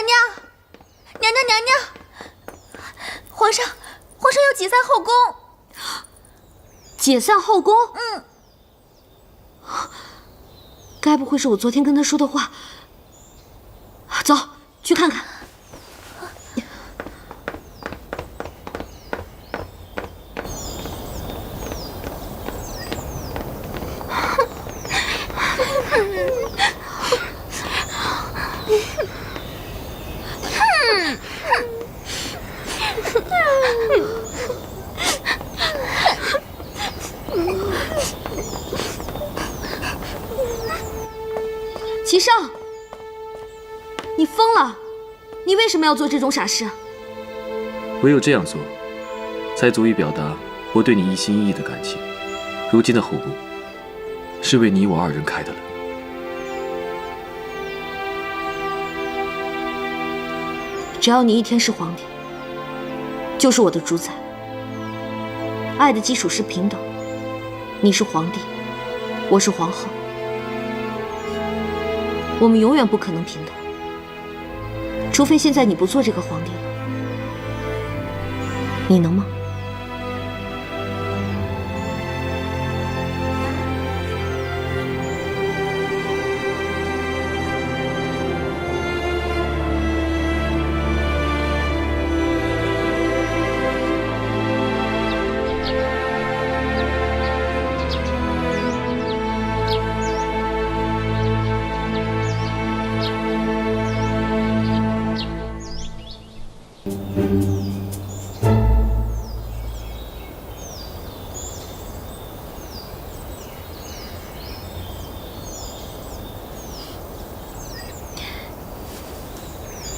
娘，皇上要解散后宫。解散后宫？该不会是我昨天跟他说的话？走，去看看。齐少，你疯了！你为什么要做这种傻事？唯有这样做，才足以表达我对你一心一意的感情。如今的后宫，是为你我二人开的了。只要你一天是皇帝，就是我的主宰。爱的基础是平等，你是皇帝，我是皇后。我们永远不可能平等，除非现在你不做这个皇帝了。你能吗？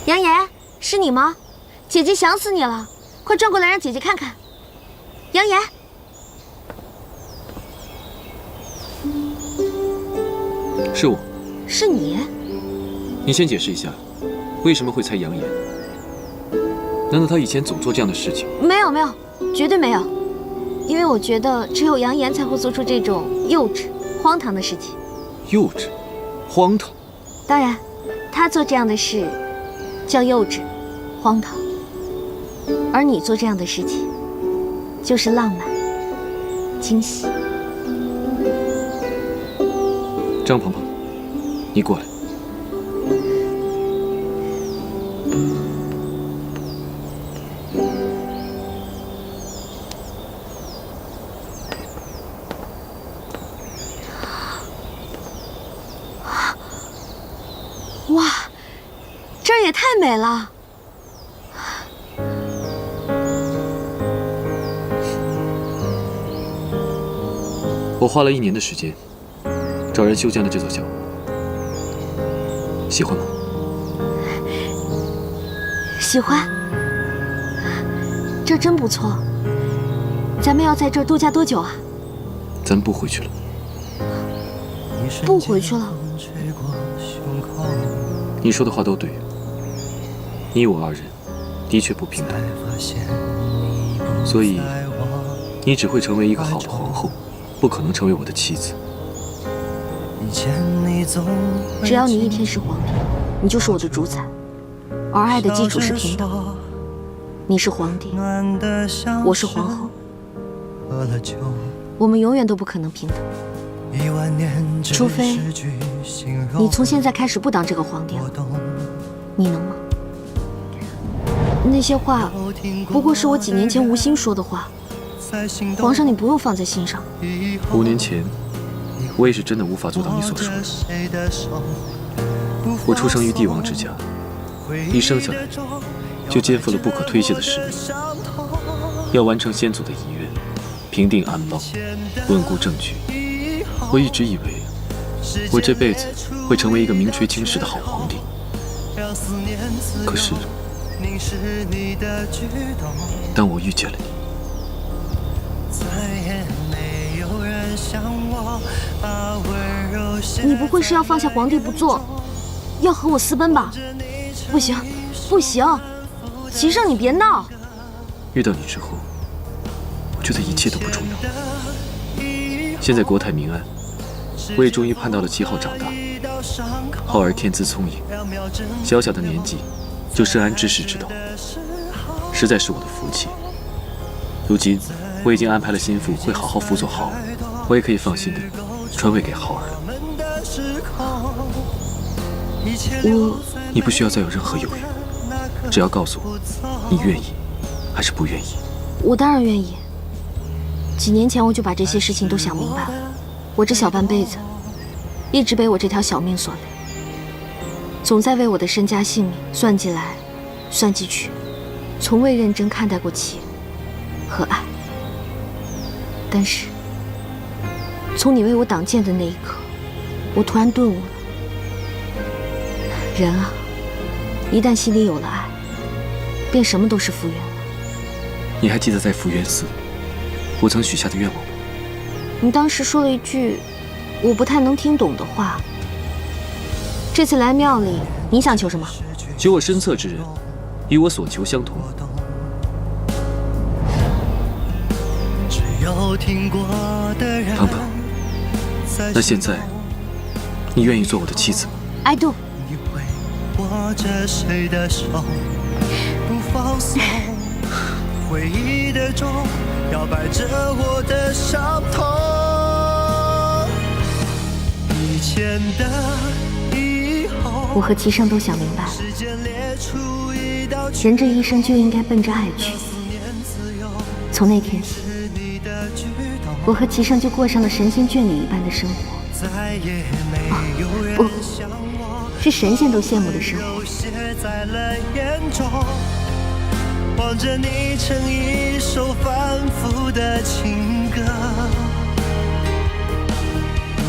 杨言，是你吗？姐姐想死你了，快转过来让姐姐看看。杨言，是我。是你？你先解释一下，为什么会猜杨言？难道他以前总做这样的事情？没有，绝对没有。因为我觉得只有杨言才会做出这种幼稚、荒唐的事情。幼稚，荒唐。当然，他做这样的事叫幼稚、荒唐，而你做这样的事情就是浪漫、惊喜。张鹏鹏，你过来。哇，这儿也太美了！我花了1年的时间找人修建了这座小屋，喜欢吗？喜欢，这真不错。咱们要在这儿度假多久啊？咱不回去了。不回去了？你说的话都对，你我二人的确不平等，所以你只会成为一个好的皇后，不可能成为我的妻子。只要你一天是皇帝，你就是我的主宰，而爱的基础是平等。你是皇帝，我是皇后，我们永远都不可能平等，除非你从现在开始不当这个皇帝了。你能吗？那些话不过是我几年前无心说的话，皇上你不用放在心上。5年前，我也是真的无法做到你所说的。我出生于帝王之家，一生下来就肩负了不可推卸的使命，要完成先祖的遗愿，平定安邦，稳固政局。我一直以为我这辈子会成为一个名垂青史的好皇帝，可是当我遇见了你，你不会是要放下皇帝不做，要和我私奔吧？不行，不行，齐胜，你别闹。遇到你之后，我觉得一切都不重要。现在国泰民安，我也终于盼到了7号长大。浩儿天资聪颖，小小的年纪就深谙知识之道，实在是我的福气。如今我已经安排了心腹会好好辅佐浩儿，我也可以放心的传位给浩儿了。你不需要再有任何犹豫，只要告诉我你愿意还是不愿意。我当然愿意。几年前我就把这些事情都想明白了。我这小半辈子，一直被我这条小命所累，总在为我的身家性命算计来，算计去，从未认真看待过情和爱。但是，从你为我挡箭的那一刻，我突然顿悟了。人啊，一旦心里有了爱，便什么都是福缘了。你还记得在福源寺，我曾许下的愿望吗？你当时说了一句我不太能听懂的话。这次来庙里，你想求什么？求我身侧之人，与我所求相同。腾腾，那现在，你愿意做我的妻子吗 ？I do。握着谁的手不放松，回忆的钟摇摆着我的伤痛。以前的以后，我和齐生都想明白了，人这一生就应该奔着爱去。从那天起，我和齐生就过上了神仙眷侣一般的生活。不，是神仙都羡慕的生活。望着你成一首反复的情歌，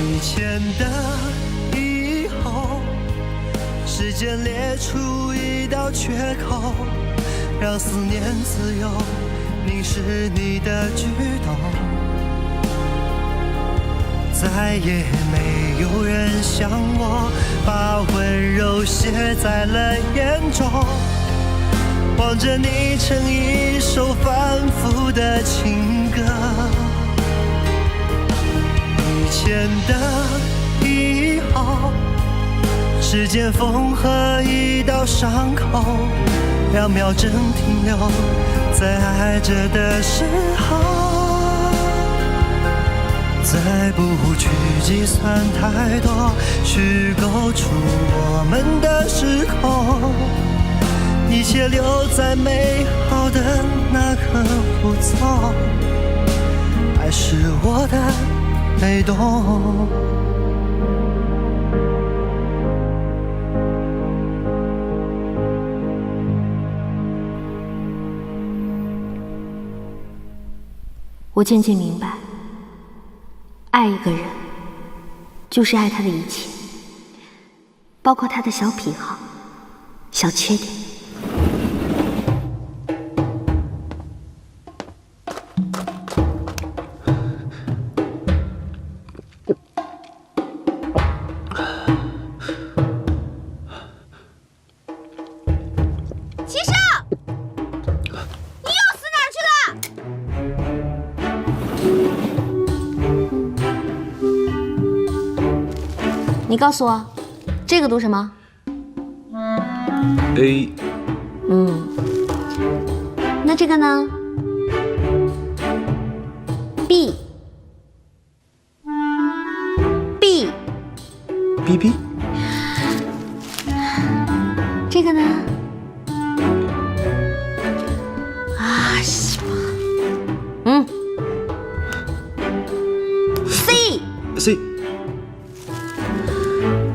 以前的以后，时间裂出一道缺口，让思念自由凝视你的举动。再也没有人像我，把温柔写在了眼中，望着你成一首反复的情歌。以前的以后，时间缝合一道伤口，让秒针停留在爱着的时候。再不去计算太多，虚构出我们的时空，一切留在美好的那刻不走，爱是我的被动。我渐渐明白，爱一个人，就是爱他的一切，包括他的小癖好、小缺点。齐生，你又死哪儿去了？你告诉我，这个读什么 ？A。那这个呢 ？B。B。B B。这个呢？啊，西吧。C。C。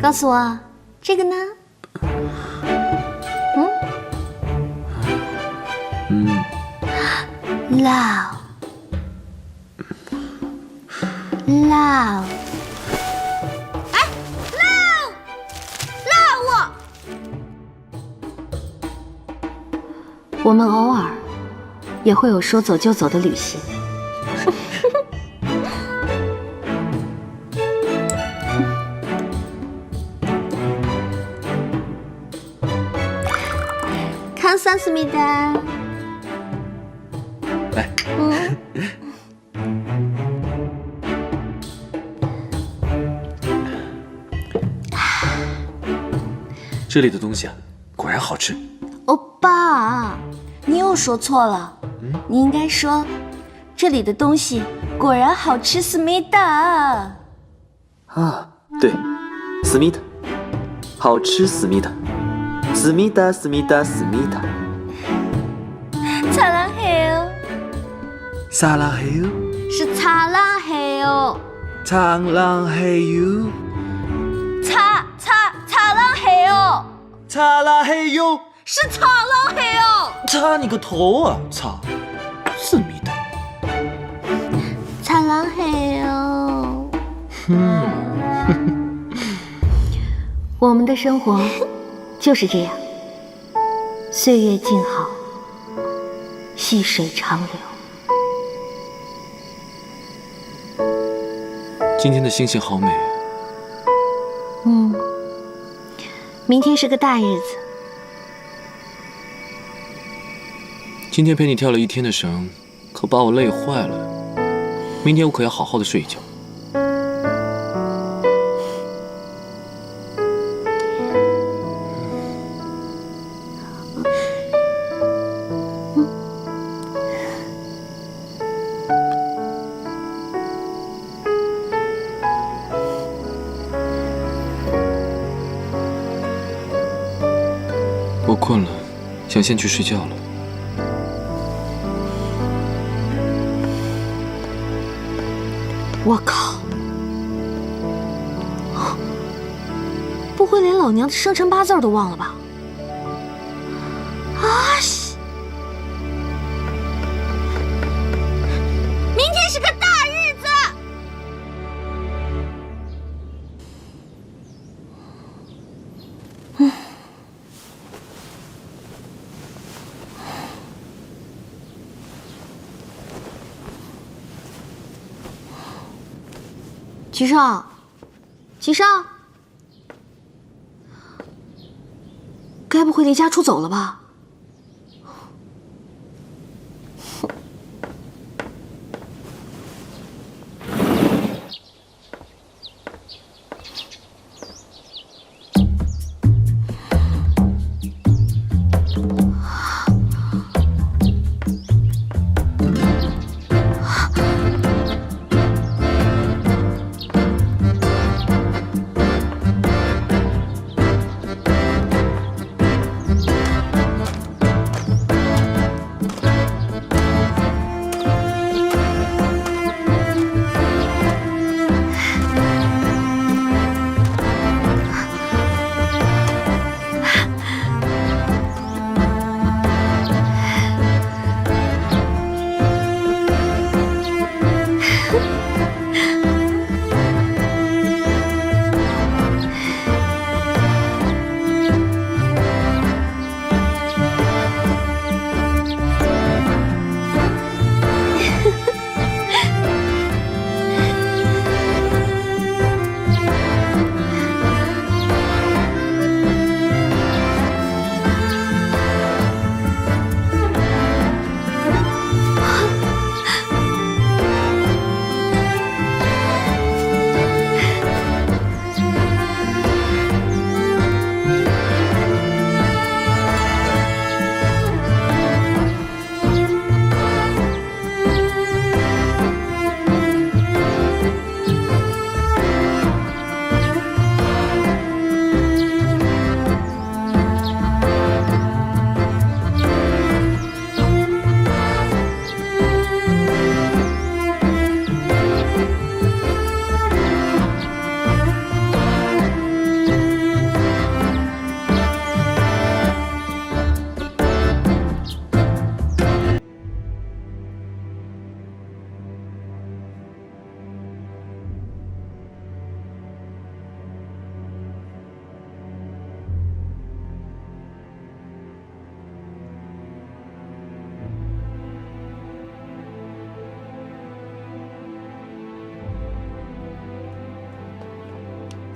告诉我，这个呢？Love。Love。哎 ，love 我们偶尔也会有说走就走的旅行。감사합니다。来。这里的东西啊，果然好吃。爸，你又说错了，你应该说这里的东西果然好吃，思密达。啊，对，思密达，好吃思密达，思密达思密达思密达。擦浪嘿哦，撒浪嘿哟，是擦浪嘿哦，苍浪嘿哟，擦浪嘿哦，擦浪嘿哟，是擦浪嘿哦，擦你个头啊！擦，思密达。擦浪嘿哦。我们的生活就是这样，岁月静好，细水长流。今天的星星好美啊！明天是个大日子，今天陪你跳了一天的绳，可把我累坏了。明天我可要好好的睡一觉。我困了，想先去睡觉了。我靠！不会连老娘的生辰八字都忘了吧？啊西！明天是个大日子。齐少，齐少，该不会离家出走了吧？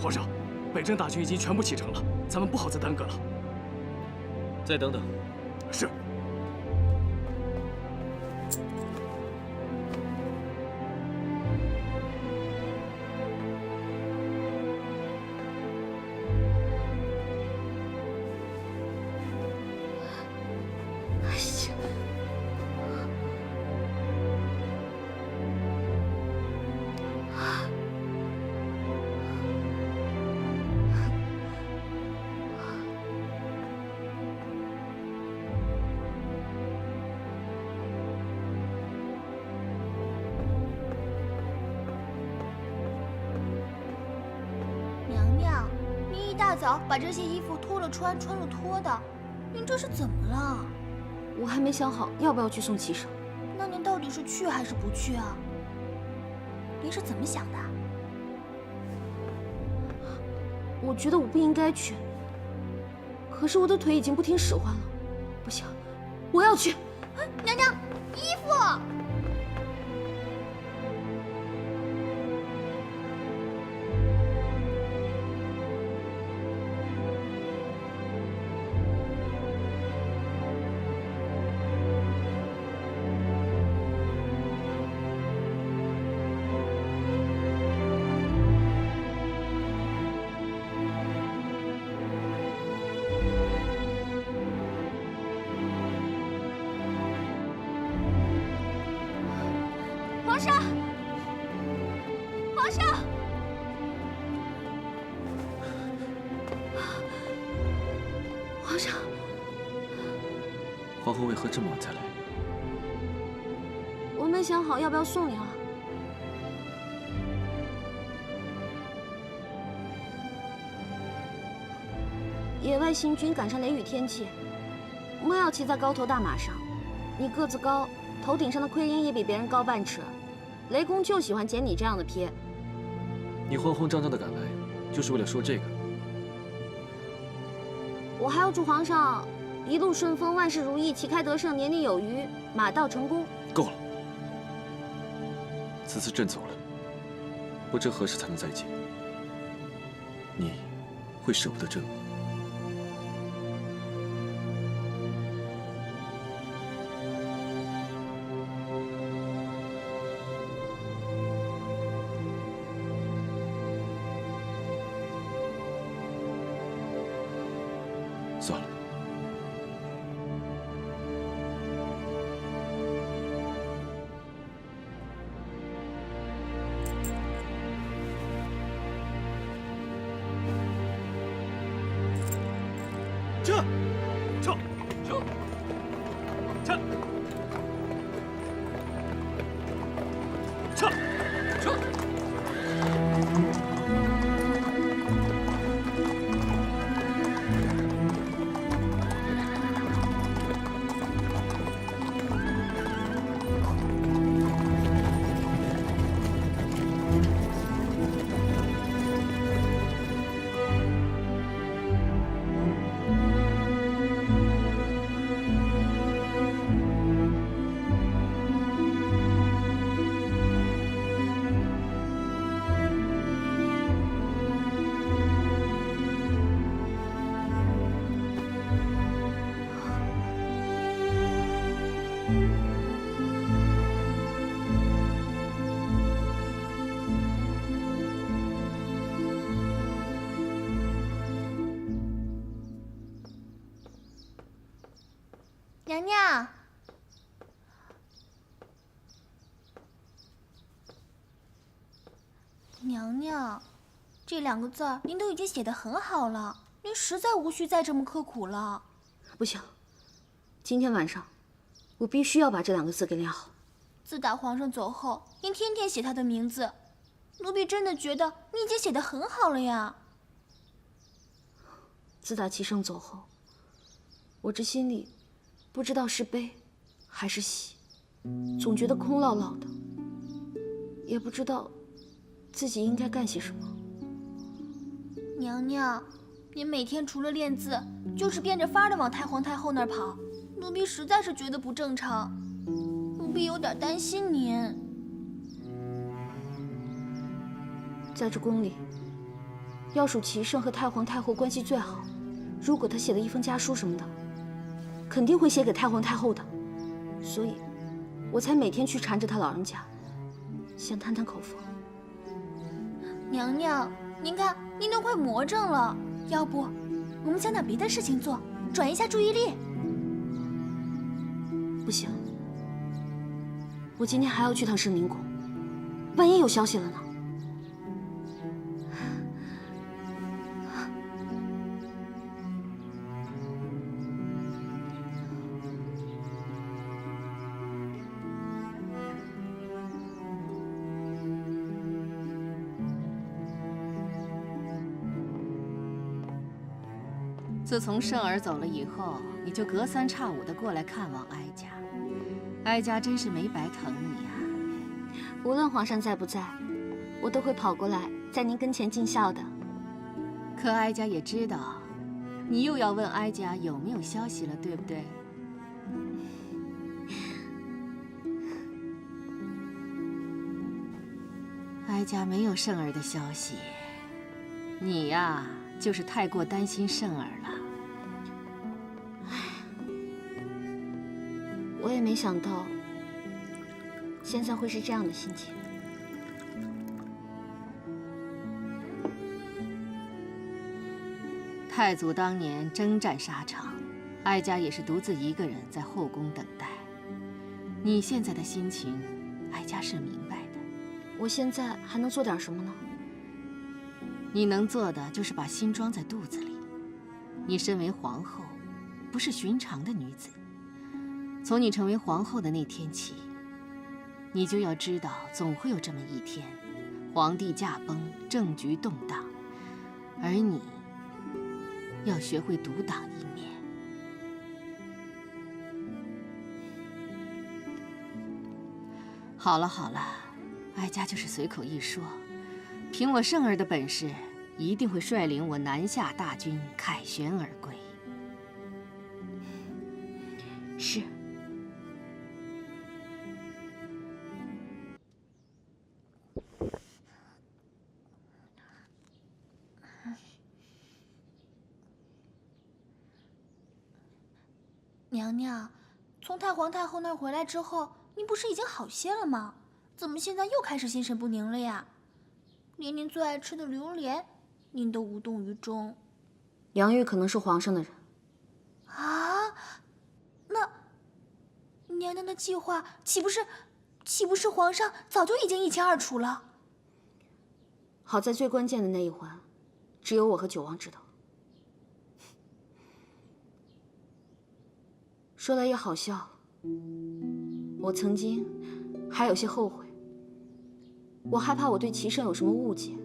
皇上，北征大军已经全部启程了，咱们不好再耽搁了。再等等。是。大早把这些衣服脱了穿，穿了脱的，您这是怎么了？我还没想好要不要去送骑手。那您到底是去还是不去啊？您是怎么想的？我觉得我不应该去，可是我的腿已经不听使唤了，不行，我要去。娘娘，衣服。皇上，皇上，皇上，皇后为何这么晚才来？我没想好要不要送你了。野外行军赶上雷雨天气，莫要骑在高头大马上。你个子高，头顶上的盔缨也比别人高半尺。雷公就喜欢捡你这样的瞥。你慌慌张张的赶来，就是为了说这个？我还要祝皇上一路顺风，万事如意，旗开得胜，年年有余，马到成功。够了，此次朕走了，不知何时才能再见。你会舍不得朕吗？算了。撤！撤！撤！撤！撤！撤！娘娘，娘娘，这2个字儿您都已经写得很好了，您实在无需再这么刻苦了。不行，今天晚上我必须要把这2个字给练好。自打皇上走后，您天天写他的名字，奴婢真的觉得你已经写得很好了呀。自打齐胜走后，我这心里不知道是悲还是喜，总觉得空落落的，也不知道自己应该干些什么。娘娘，您每天除了练字，就是变着法儿的往太皇太后那儿跑，奴婢实在是觉得不正常，奴婢有点担心您。在这宫里，要数齐胜和太皇太后关系最好。如果他写了一封家书什么的，肯定会写给太皇太后的，所以我才每天去缠着他老人家，想探探口风。娘娘，您看您都快魔怔了，要不我们想点别的事情做，转移一下注意力。不行，我今天还要去趟圣宁宫，万一有消息了呢？自从圣儿走了以后，你就隔三差五的过来看望哀家，哀家真是没白疼你呀。无论皇上在不在，我都会跑过来，在您跟前尽孝的。可哀家也知道，你又要问哀家有没有消息了，对不对？哀家没有圣儿的消息，你呀，就是太过担心圣儿了。我也没想到，现在会是这样的心情。太祖当年征战沙场，哀家也是独自一个人在后宫等待。你现在的心情，哀家是明白的。我现在还能做点什么呢？你能做的就是把心装在肚子里。你身为皇后，不是寻常的女子。从你成为皇后的那天起，你就要知道，总会有这么一天，皇帝驾崩，政局动荡，而你要学会独当一面。好了好了，哀家就是随口一说，凭我圣儿的本事，一定会率领我南下大军，凯旋而归。是。娘娘，从太皇太后那儿回来之后，您不是已经好些了吗？怎么现在又开始心神不宁了呀？连您最爱吃的榴莲，您都无动于衷。梁玉可能是皇上的人。啊？那娘娘的计划岂不是皇上早就已经一清二楚了？好在最关键的那一环，只有我和九王知道。说来也好笑，我曾经还有些后悔。我害怕我对齐胜有什么误解，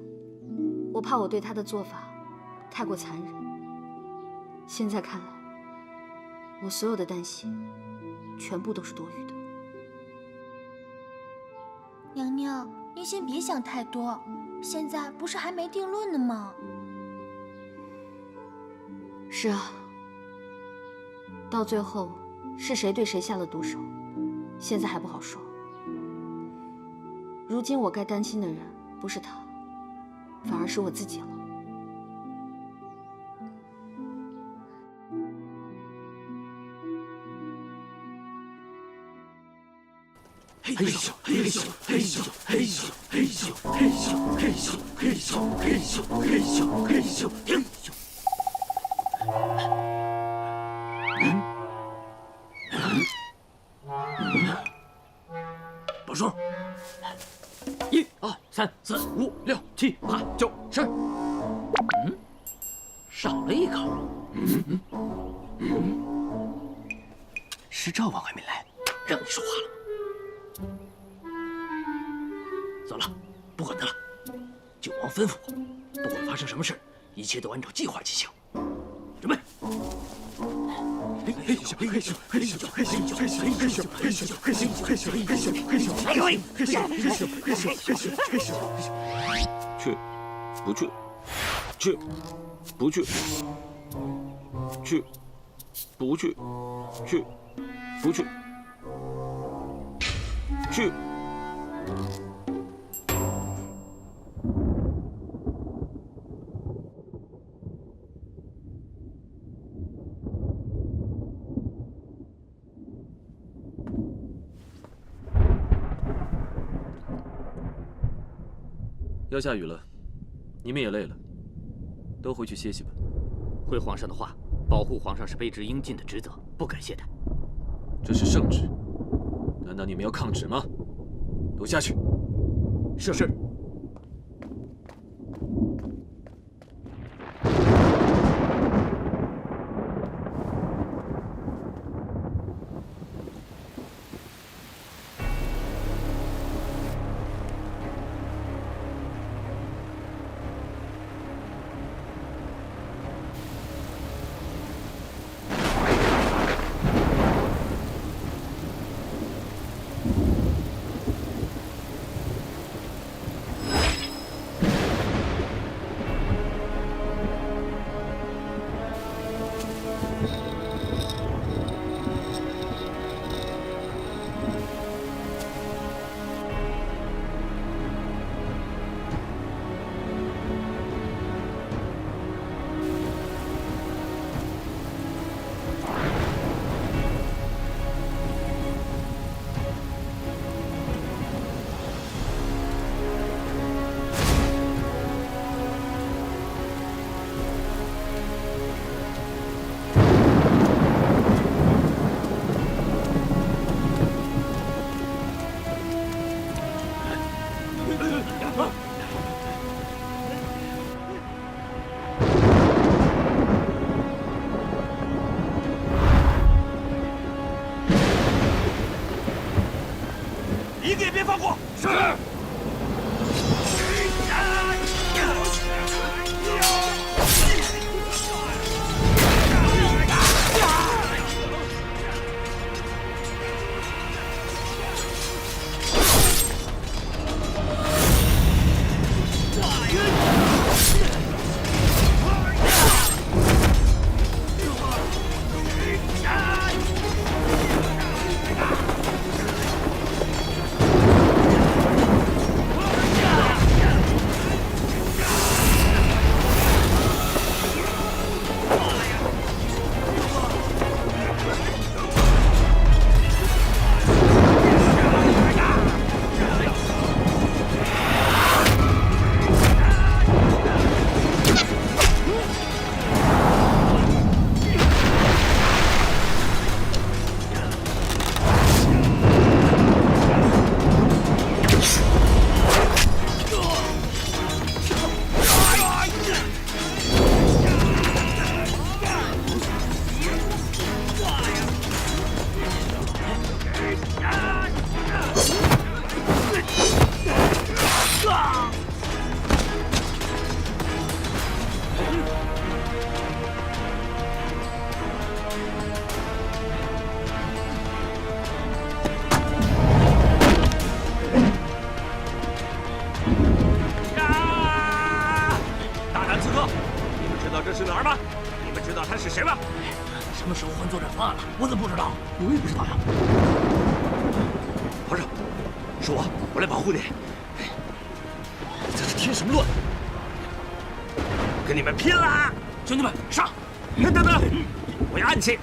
我怕我对他的做法太过残忍。现在看来，我所有的担心全部都是多余的。娘娘，您先别想太多，现在不是还没定论呢吗？是啊，到最后是谁对谁下了毒手，现在还不好说。如今我该担心的人不是他，反而是我自己了。嘿咻嘿咻嘿咻嘿咻嘿咻嘿咻嘿咻嘿咻嘿咻嘿咻嘿咻嘿咻。报数，1、2、3、4、5、6、7、8、9、10。少了一口。是赵王还没来，让你说话了。走了，不管他了。九王吩咐我，不管发生什么事，一切都按照计划进行。准备。嘿咻嘿咻嘿咻嘿咻嘿咻嘿咻嘿咻嘿咻嘿咻嘿咻嘿咻嘿咻嘿咻嘿咻嘿咻嘿咻。去，不去，去，不去，去，不去，去，不去，去。要下雨了，你们也累了，都回去歇息吧。回皇上的话，保护皇上是卑职应尽的职责，不敢懈怠。这是圣旨，难道你们要抗旨吗？都下去。是。一个也别放过！是。这是哪儿吗？你们知道他是谁吗？什么时候换作战方案了？我怎么不知道？我也不知道呀。皇上，是我来保护你。这是添什么乱？跟你们拼了！兄弟们，上！等等，我要暗器。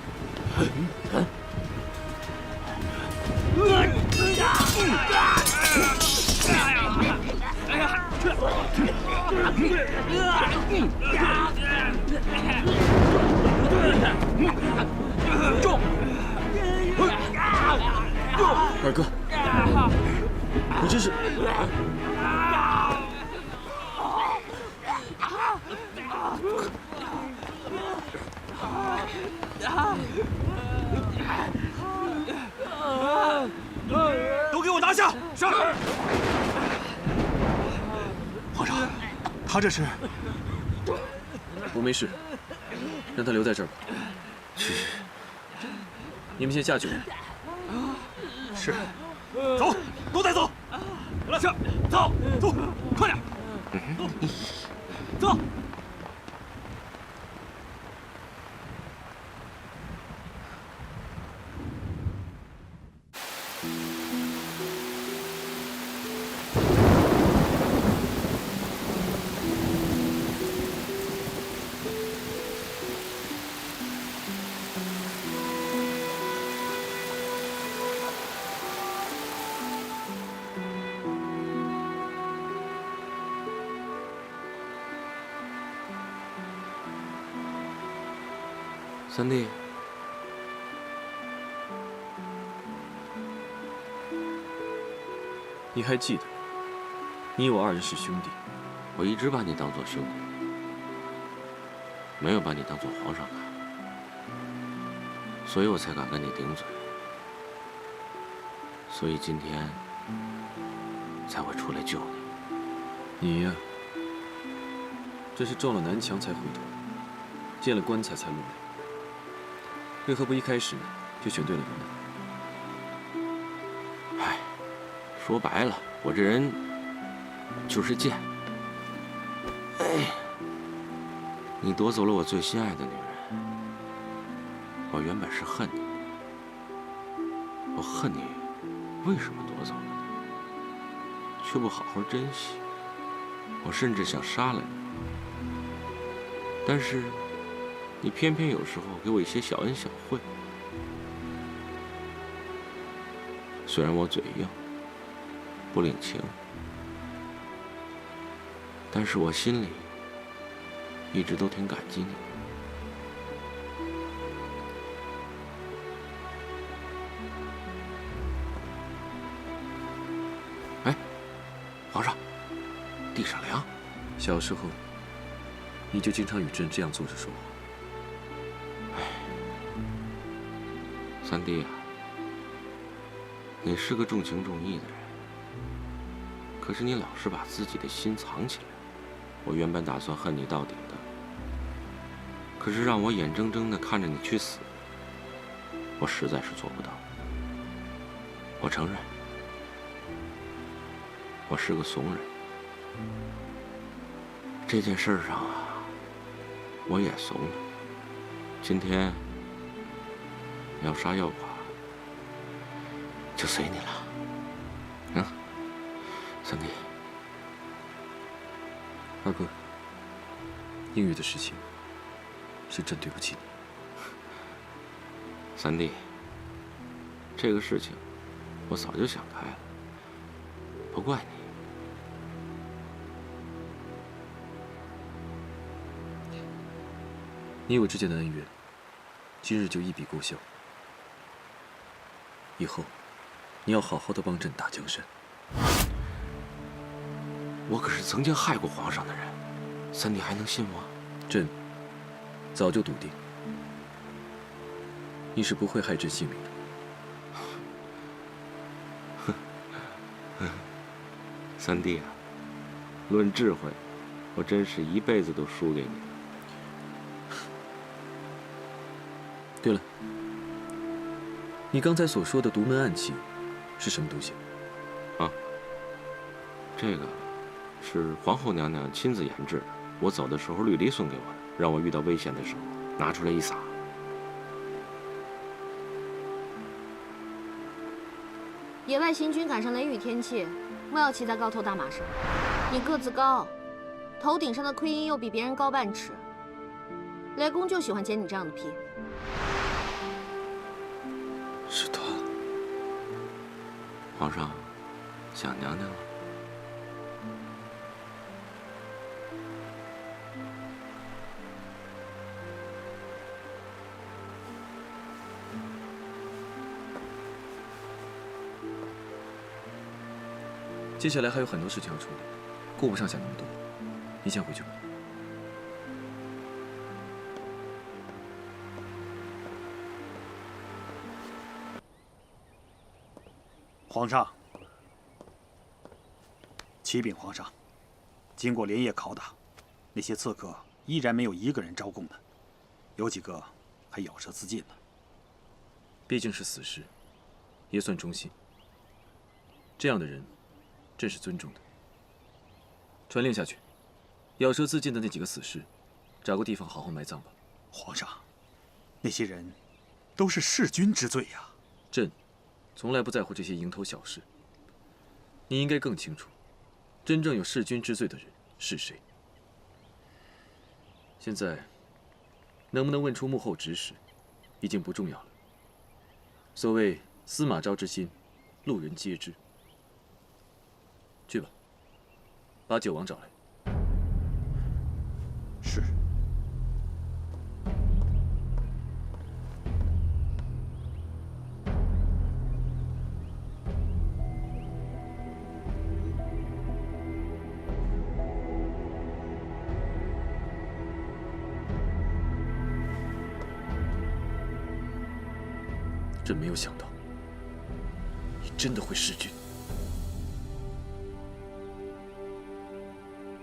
中！二哥，你这是？都给我拿下！是。皇上，他这是？我没事，让他留在这儿吧。你们先下去吧。是。走，都带走。来，下，走，走，快点。走。三弟，你还记得，你我二人是兄弟。我一直把你当做兄弟，没有把你当做皇上看，所以我才敢跟你顶嘴，所以今天才会出来救你。你呀，这是撞了南墙才回头，见了棺材才落泪。为何不一开始就选对了人呢？唉，说白了，我这人就是贱。哎，你夺走了我最心爱的女人，我原本是恨你，我恨你为什么夺走了你，却不好好珍惜。我甚至想杀了你，但是你偏偏有时候给我一些小恩小惠。虽然我嘴硬，不领情，但是我心里一直都挺感激你。哎，皇上，地上凉。小时候，你就经常与朕这样坐着说话。三弟啊，你是个重情重义的人，可是你老是把自己的心藏起来。我原本打算恨你到底的，可是让我眼睁睁地看着你去死，我实在是做不到。我承认，我是个怂人。这件事上啊，我也怂了。今天要杀要剐，就随你了。三弟。二哥，应月的事情是朕对不起你。三弟，这个事情我早就想开了，不怪你。你我之间的恩怨，今日就一笔勾销。以后，你要好好的帮朕打江山。我可是曾经害过皇上的人，三弟还能信我？朕早就笃定，你是不会害朕性命的。三弟啊，论智慧，我真是一辈子都输给你了。对了，你刚才所说的独门暗器是什么东西？啊，这个是皇后娘娘亲自研制的，我走的时候绿篱送给我的，让我遇到危险的时候拿出来一撒。野外行军赶上雷雨天气，莫要骑在高头大马上。你个子高，头顶上的盔缨又比别人高半尺，雷公就喜欢捡你这样的屁。是他。皇上想娘娘了。接下来还有很多事情要处理，顾不上想那么多。你先回去吧。皇上，启禀皇上，经过连夜拷打，那些刺客依然没有一个人招供的，有几个还咬舌自尽了。毕竟是死士，也算忠心。这样的人，朕是尊重的。传令下去，咬舌自尽的那几个死士，找个地方好好埋葬吧。皇上，那些人都是弑君之罪呀！朕从来不在乎这些蝇头小事。你应该更清楚，真正有弑君之罪的人是谁。现在，能不能问出幕后指使，已经不重要了。所谓司马昭之心，路人皆知。去吧，把九王找来。是。朕没有想到，你真的会弑君。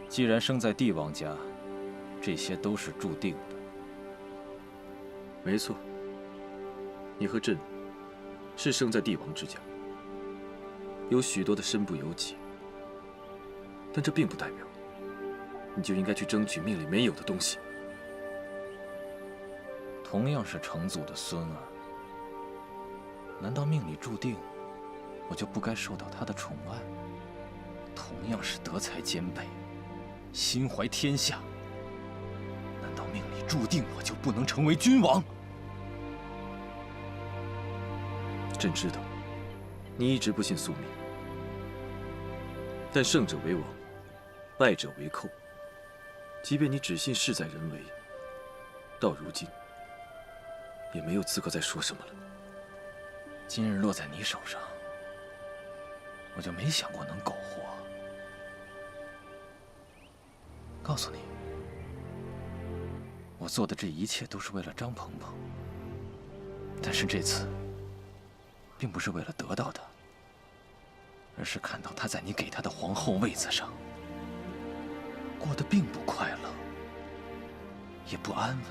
既然生在帝王家，这些都是注定的。没错，你和朕是生在帝王之家，有许多的身不由己。但这并不代表你就应该去争取命里没有的东西。同样是成祖的孙儿，难道命里注定我就不该受到他的宠爱？同样是德才兼备，心怀天下，难道命里注定我就不能成为君王？朕知道，你一直不信宿命，但胜者为王，败者为寇。即便你只信事在人为，到如今也没有资格再说什么了。今日落在你手上，我就没想过能苟活。告诉你，我做的这一切都是为了张鹏鹏，但是这次并不是为了得到他，而是看到他在你给他的皇后位子上过得并不快乐，也不安稳。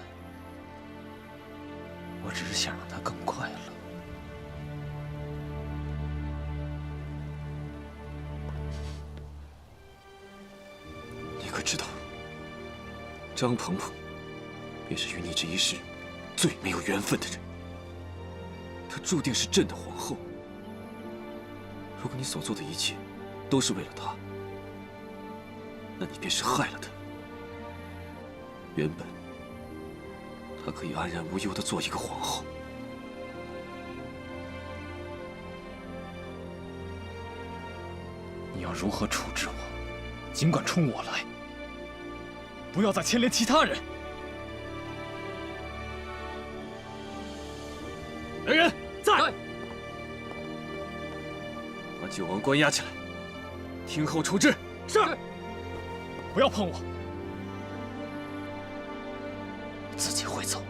我只是想让他更快乐。你可知道，张鹏鹏便是与你这一世最没有缘分的人。她注定是朕的皇后。如果你所做的一切都是为了她，那你便是害了她。原本她可以安然无忧地做一个皇后，你要如何处置我，尽管冲我来，不要再牵连其他人。来人，在！把九王关押起来，听候处置。是。不要碰我，我自己会走。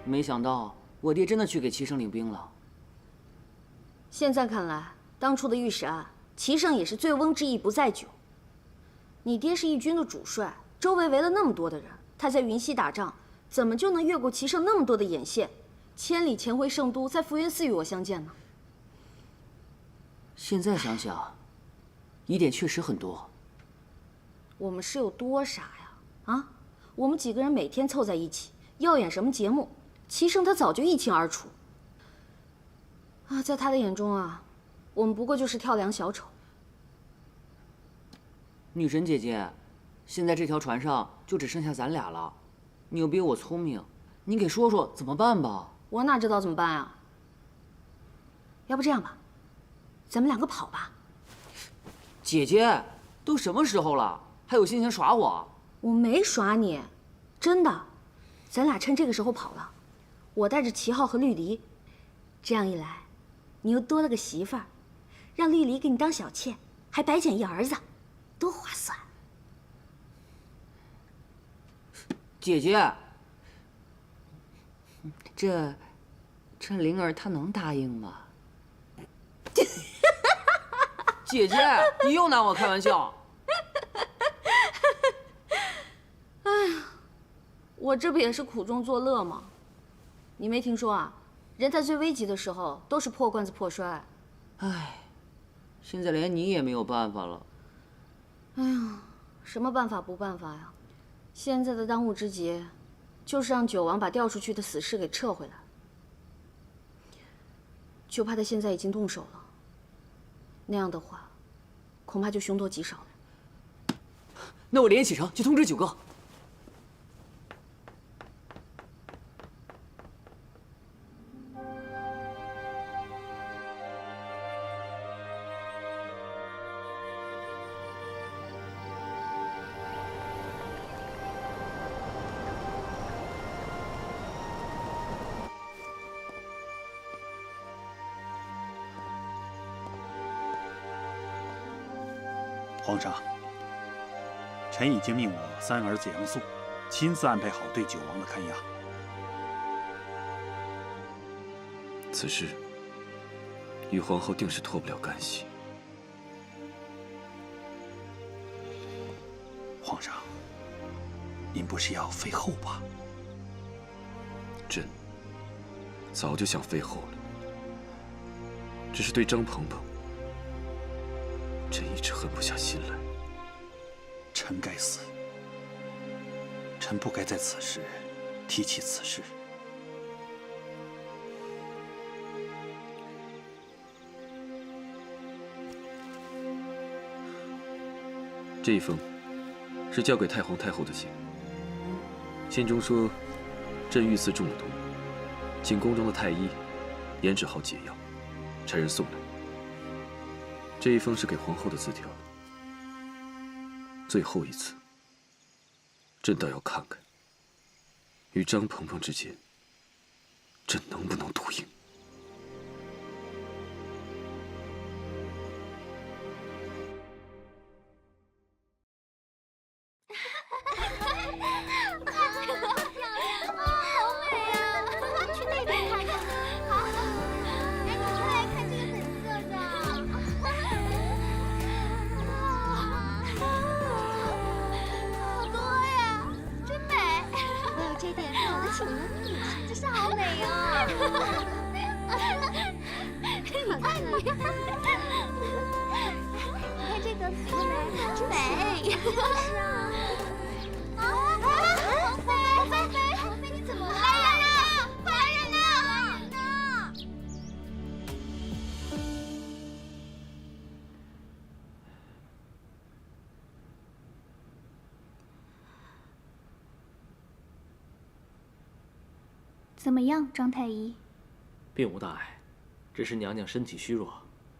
没想到我爹真的去给齐胜领兵了。现在看来，当初的御史案，齐胜也是醉翁之意不在酒。你爹是义军的主帅，周围围了那么多的人，他在云溪打仗，怎么就能越过齐胜那么多的眼线，千里潜回圣都，在福源寺与我相见呢？现在想想，疑点确实很多。我们是有多傻呀？啊，我们几个人每天凑在一起，要演什么节目？齐胜他早就一清二楚。啊，在他的眼中啊，我们不过就是跳梁小丑。女神姐姐，现在这条船上就只剩下咱俩了，你又比我聪明，你给说说怎么办吧？我哪知道怎么办啊？要不这样吧，咱们两个跑吧。姐姐，都什么时候了，还有心情耍我？我没耍你，真的。咱俩趁这个时候跑了，我带着齐浩和绿篱，这样一来，你又多了个媳妇儿，让绿篱给你当小妾，还白捡一儿子，多划算！姐姐，这灵儿她能答应吗？姐姐，你又拿我开玩笑。哎呀，我这不也是苦中作乐吗？你没听说啊？人在最危急的时候都是破罐子破摔。唉，现在连你也没有办法了。哎呀，什么办法不办法呀？现在的当务之急，就是让九王把调出去的死士给撤回来。就怕他现在已经动手了，那样的话，恐怕就凶多吉少了。那我连夜启程去通知九哥。皇上，臣已经命我三儿子杨素亲自安排好对九王的看押。此事与皇后定是脱不了干系。皇上，您不是要废后吧？朕早就想废后了，只是对张鹏鹏，朕一直狠不下心来。臣该死，臣不该在此时提起此事。这一封是交给太皇太后的信，信中说，朕遇刺中了毒，请宫中的太医研制好解药，差人送来。这一封是给皇后的字条，最后一次，朕倒要看看，与张鹏鹏之间，朕能不能独赢。怎么样，张太医？并无大碍，只是娘娘身体虚弱，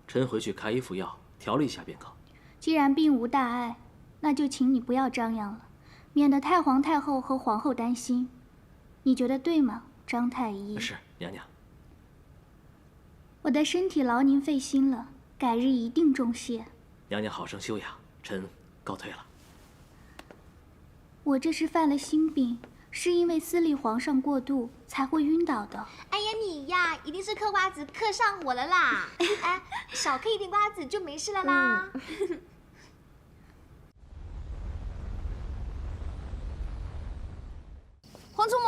臣回去开一副药调理一下便可。既然并无大碍，那就请你不要张扬了，免得太皇太后和皇后担心。你觉得对吗，张太医？是，娘娘。我的身体劳您费心了，改日一定重谢。娘娘好生休养，臣告退了。我这是犯了心病。是因为私立皇上过度才会晕倒的。哎呀，你呀，一定是嗑瓜子嗑上火了啦！哎，少嗑一点瓜子就没事了啦。皇祖母，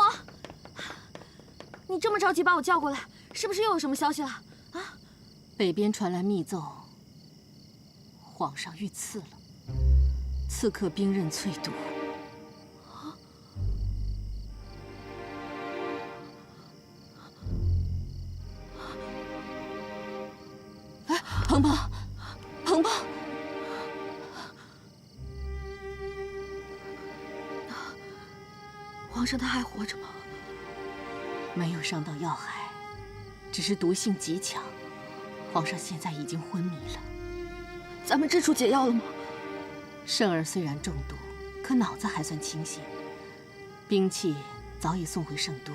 你这么着急把我叫过来，是不是又有什么消息了？啊？北边传来密奏，皇上遇刺了，刺客兵刃淬毒。鹏鹏，鹏鹏，皇上他还活着吗？没有伤到要害，只是毒性极强。皇上现在已经昏迷了。咱们制出解药了吗？圣儿虽然中毒，可脑子还算清醒。兵器早已送回圣都，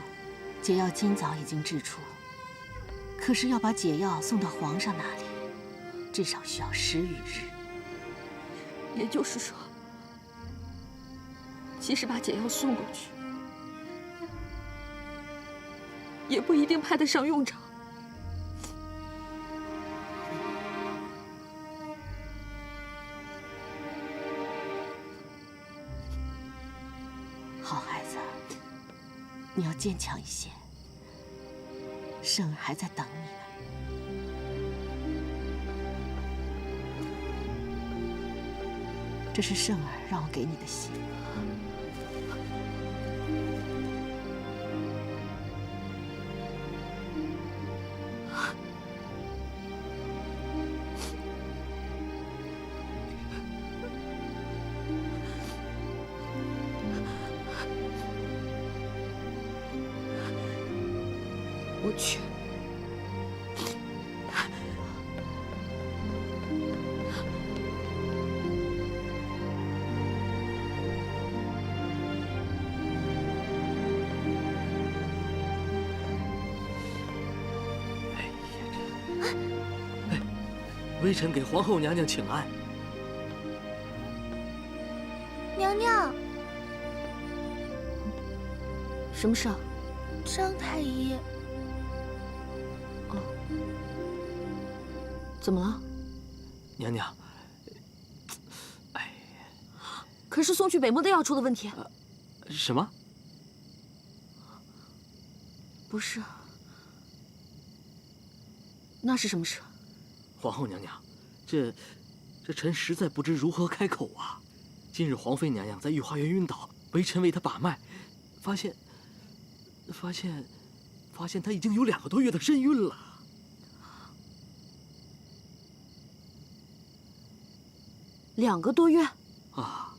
解药今早已经制出。可是要把解药送到皇上那里，至少需要10余日。也就是说，即使把解药送过去，也不一定派得上用场。好孩子，你要坚强一些。圣儿还在等你呢。这是圣儿让我给你的信。我去。微臣给皇后娘娘请安。娘娘，什么事啊？张太医。哦，怎么了？娘娘，可是送去北漠的药出了问题。什么？不是，那是什么事？皇后娘娘，这臣实在不知如何开口啊！今日皇妃娘娘在御花园晕倒，微臣为她把脉，发现她已经有2个多月的身孕了。2个多月啊！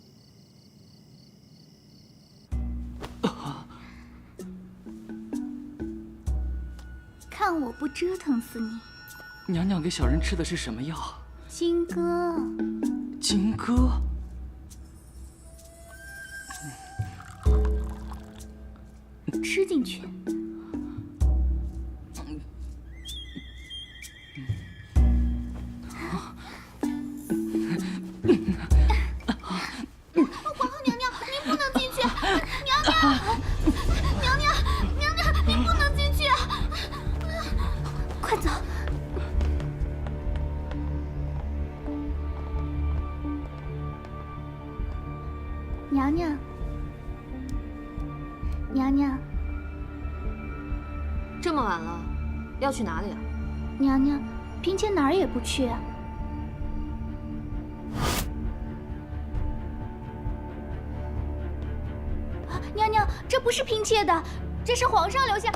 看我不折腾死你！娘娘给小人吃的是什么药？金戈。金戈。吃进去。皇后娘娘，您不能进去！娘娘，您不能进去！快走！娘娘，娘娘，这么晚了，要去哪里啊？娘娘，嫔妾哪儿也不去。娘娘，这不是嫔妾的，这是皇上留下。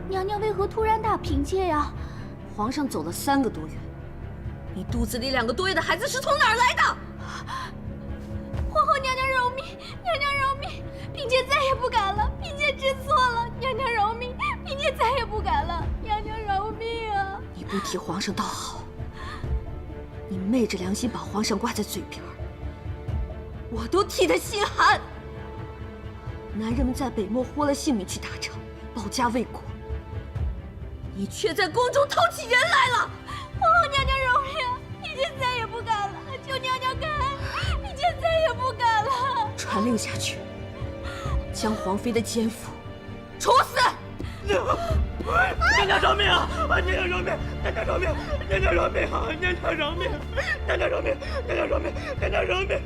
娘娘为何突然打嫔妾呀？皇上走了3个多月，你肚子里2个多月的孩子是从哪儿来的？皇后娘娘饶命！娘娘饶命！嫔妾再也不敢了，嫔妾知错了，娘娘饶命！嫔妾再也不敢了，娘娘饶命啊！你不替皇上倒好，你昧着良心把皇上挂在嘴边，我都替他心寒。男人们在北漠豁了性命去打仗，保家卫国，你却在宫中偷起人来了！皇后娘娘饶命！嫔妾再也不敢了，求娘娘开恩！嫔妾再也不敢了。传令下去，将皇妃的奸夫处死！娘娘饶命啊！娘娘饶命！娘娘饶命！娘娘饶命啊！娘娘饶命！娘娘饶命！娘娘饶命！娘娘饶命！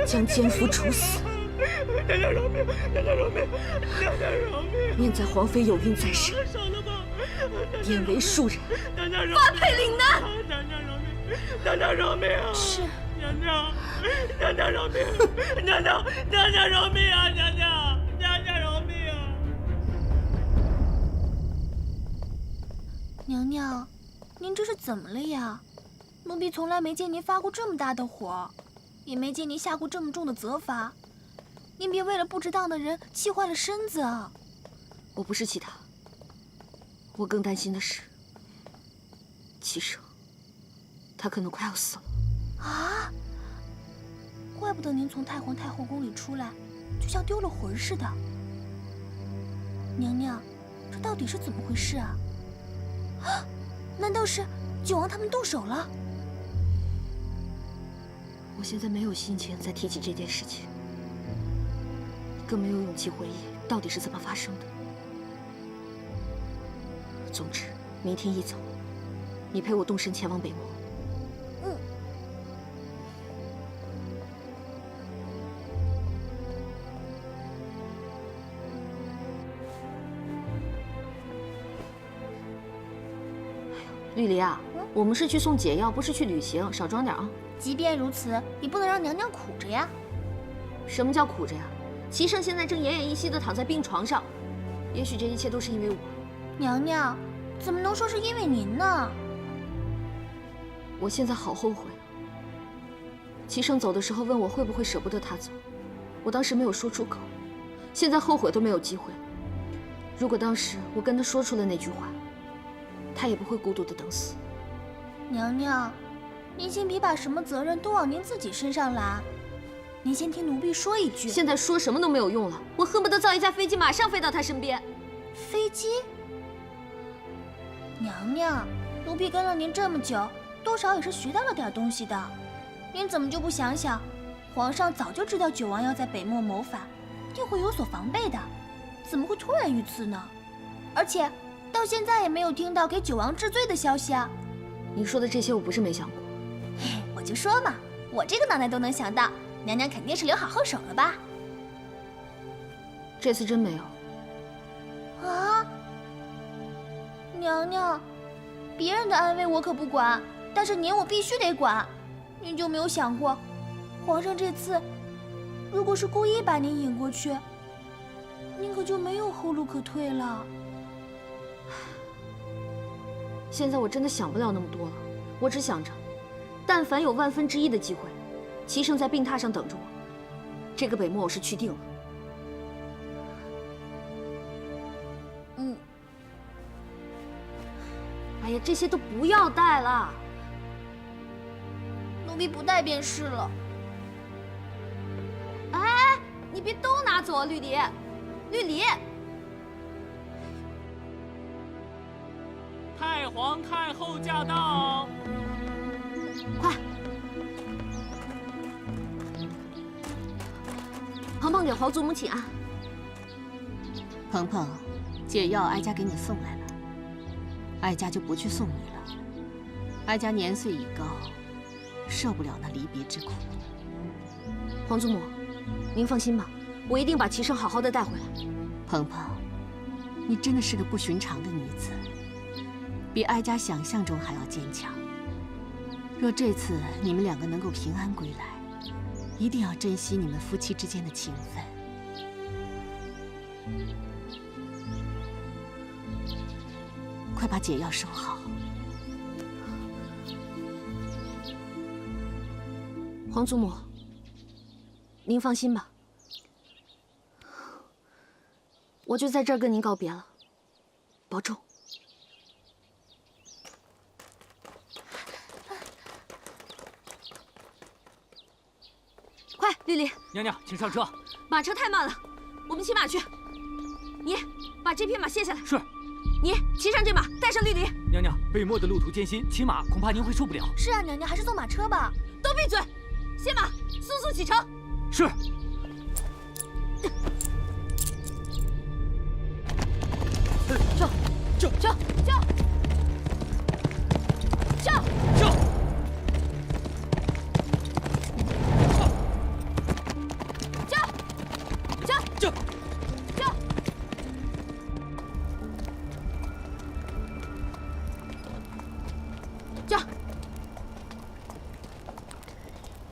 将奸夫处死！娘娘饶命！娘娘饶命！娘娘饶命！念在皇妃有孕在身，典为庶人，发配岭南。娘娘饶命！娘娘饶命啊！是娘娘，娘娘饶命！娘娘饶命啊！娘娘饶命啊！娘娘，您这是怎么了呀？奴婢从来没见您发过这么大的火，也没见您下过这么重的责罚。您别为了不值当的人气坏了身子啊！我不是气他，我更担心的是，齐生，他可能快要死了。啊！怪不得您从太皇太后宫里出来，就像丢了魂似的。娘娘，这到底是怎么回事啊？啊！难道是九王他们动手了？我现在没有心情再提起这件事情，更没有勇气回忆到底是怎么发生的。总之，明天一早，你陪我动身前往北漠。绿篱啊，我们是去送解药，不是去旅行，少装点啊。即便如此，也不能让娘娘苦着呀。什么叫苦着呀？齐胜现在正奄奄一息地躺在病床上，也许这一切都是因为我。娘娘，怎么能说是因为您呢？我现在好后悔。齐胜走的时候问我会不会舍不得他走，我当时没有说出口，现在后悔都没有机会。如果当时我跟他说出了那句话，他也不会孤独的等死。娘娘，您先别把什么责任都往您自己身上揽。您先听奴婢说一句。现在说什么都没有用了，我恨不得造一架飞机，马上飞到他身边。飞机？娘娘，奴婢跟了您这么久，多少也是学到了点东西的。您怎么就不想想，皇上早就知道九王要在北漠谋反，定会有所防备的，怎么会突然遇刺呢？而且到现在也没有听到给九王治罪的消息啊！你说的这些我不是没想过，我就说嘛，我这个脑袋都能想到，娘娘肯定是留好后手了吧？这次真没有。啊，娘娘，别人的安危我可不管，但是您我必须得管。您就没有想过，皇上这次如果是故意把您引过去，您可就没有后路可退了。现在我真的想不了那么多了，我只想着，但凡有1/1000的机会，齐胜在病榻上等着我，这个北漠我是去定了。哎呀，这些都不要带了，奴婢不带便是了。哎，你别都拿走啊，绿篱，绿篱。太皇太后驾到！快，鹏鹏给皇祖母请安。鹏鹏，解药哀家给你送来了，哀家就不去送你了。哀家年岁已高，受不了那离别之苦。皇祖母，您放心吧，我一定把齐胜好好的带回来。鹏鹏，你真的是个不寻常的女子，比哀家想象中还要坚强。若这次你们两个能够平安归来，一定要珍惜你们夫妻之间的情分。快把解药收好。皇祖母，您放心吧，我就在这儿跟您告别了，保重。快，丽丽，娘娘，请上车。马车太慢了，我们骑马去。你把这匹马卸下来。是。你骑上这马，带上绿篱。娘娘，北漠的路途艰辛，骑马恐怕您会受不了。是啊，娘娘，还是坐马车吧。都闭嘴！卸马，速速启程。是。救！救！救！救！救！救！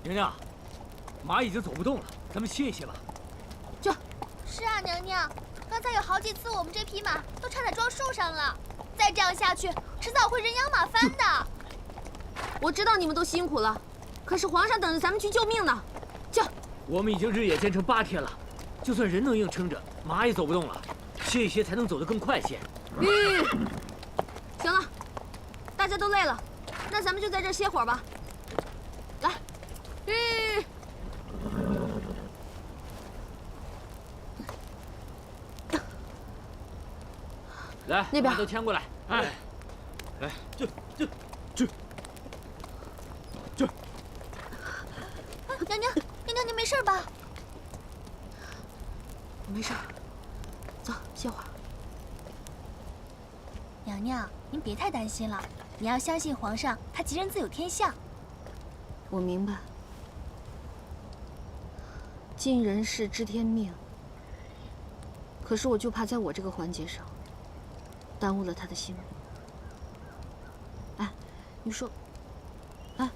娘娘，马已经走不动了，咱们歇一歇吧。是啊，娘娘，刚才有好几次我们这匹马都差点撞树上了，再这样下去，迟早会人仰马翻的。我知道你们都辛苦了，可是皇上等着咱们去救命呢。我们已经日夜兼程8天了，就算人能硬撑着，马也走不动了，歇一歇才能走得更快些。行了，大家都累了，那咱们就在这儿歇会儿吧。来，来，那边马都牵过来。哎，来，这。娘娘，您没事吧？我没事，走，歇会儿。娘娘，您别太担心了，你要相信皇上，他吉人自有天相。我明白，尽人事知天命。可是我就怕在我这个环节上，耽误了他的性命。哎，你说，哎，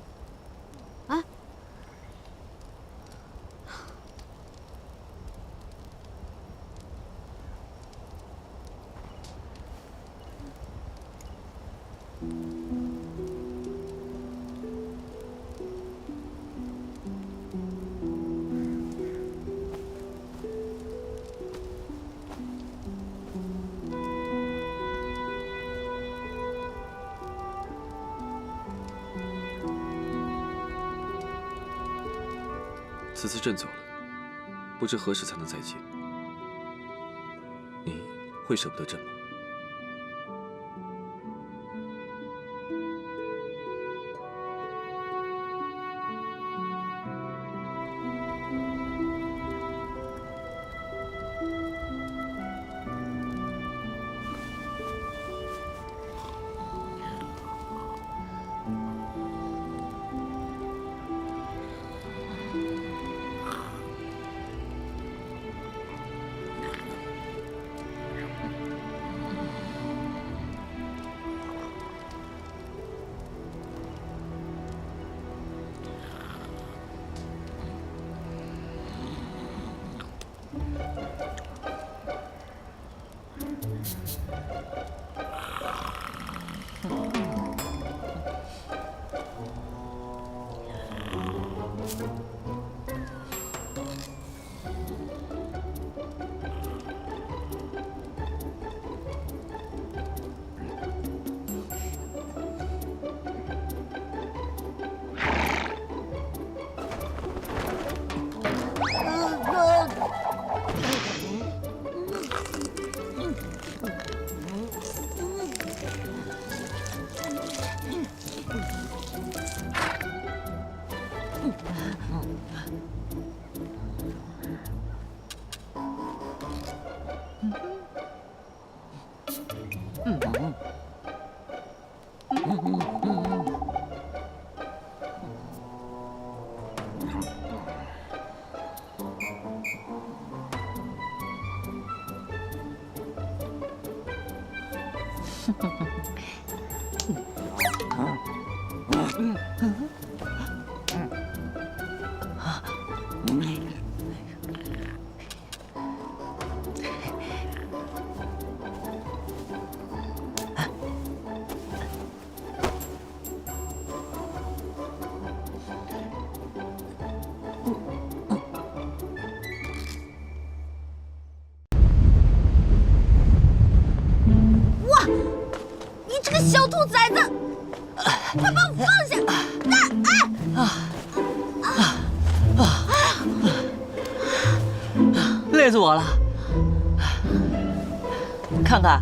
此次朕走了，不知何时才能再见。你会舍不得朕吗？小兔崽子，快把我放下！累死我了！看看，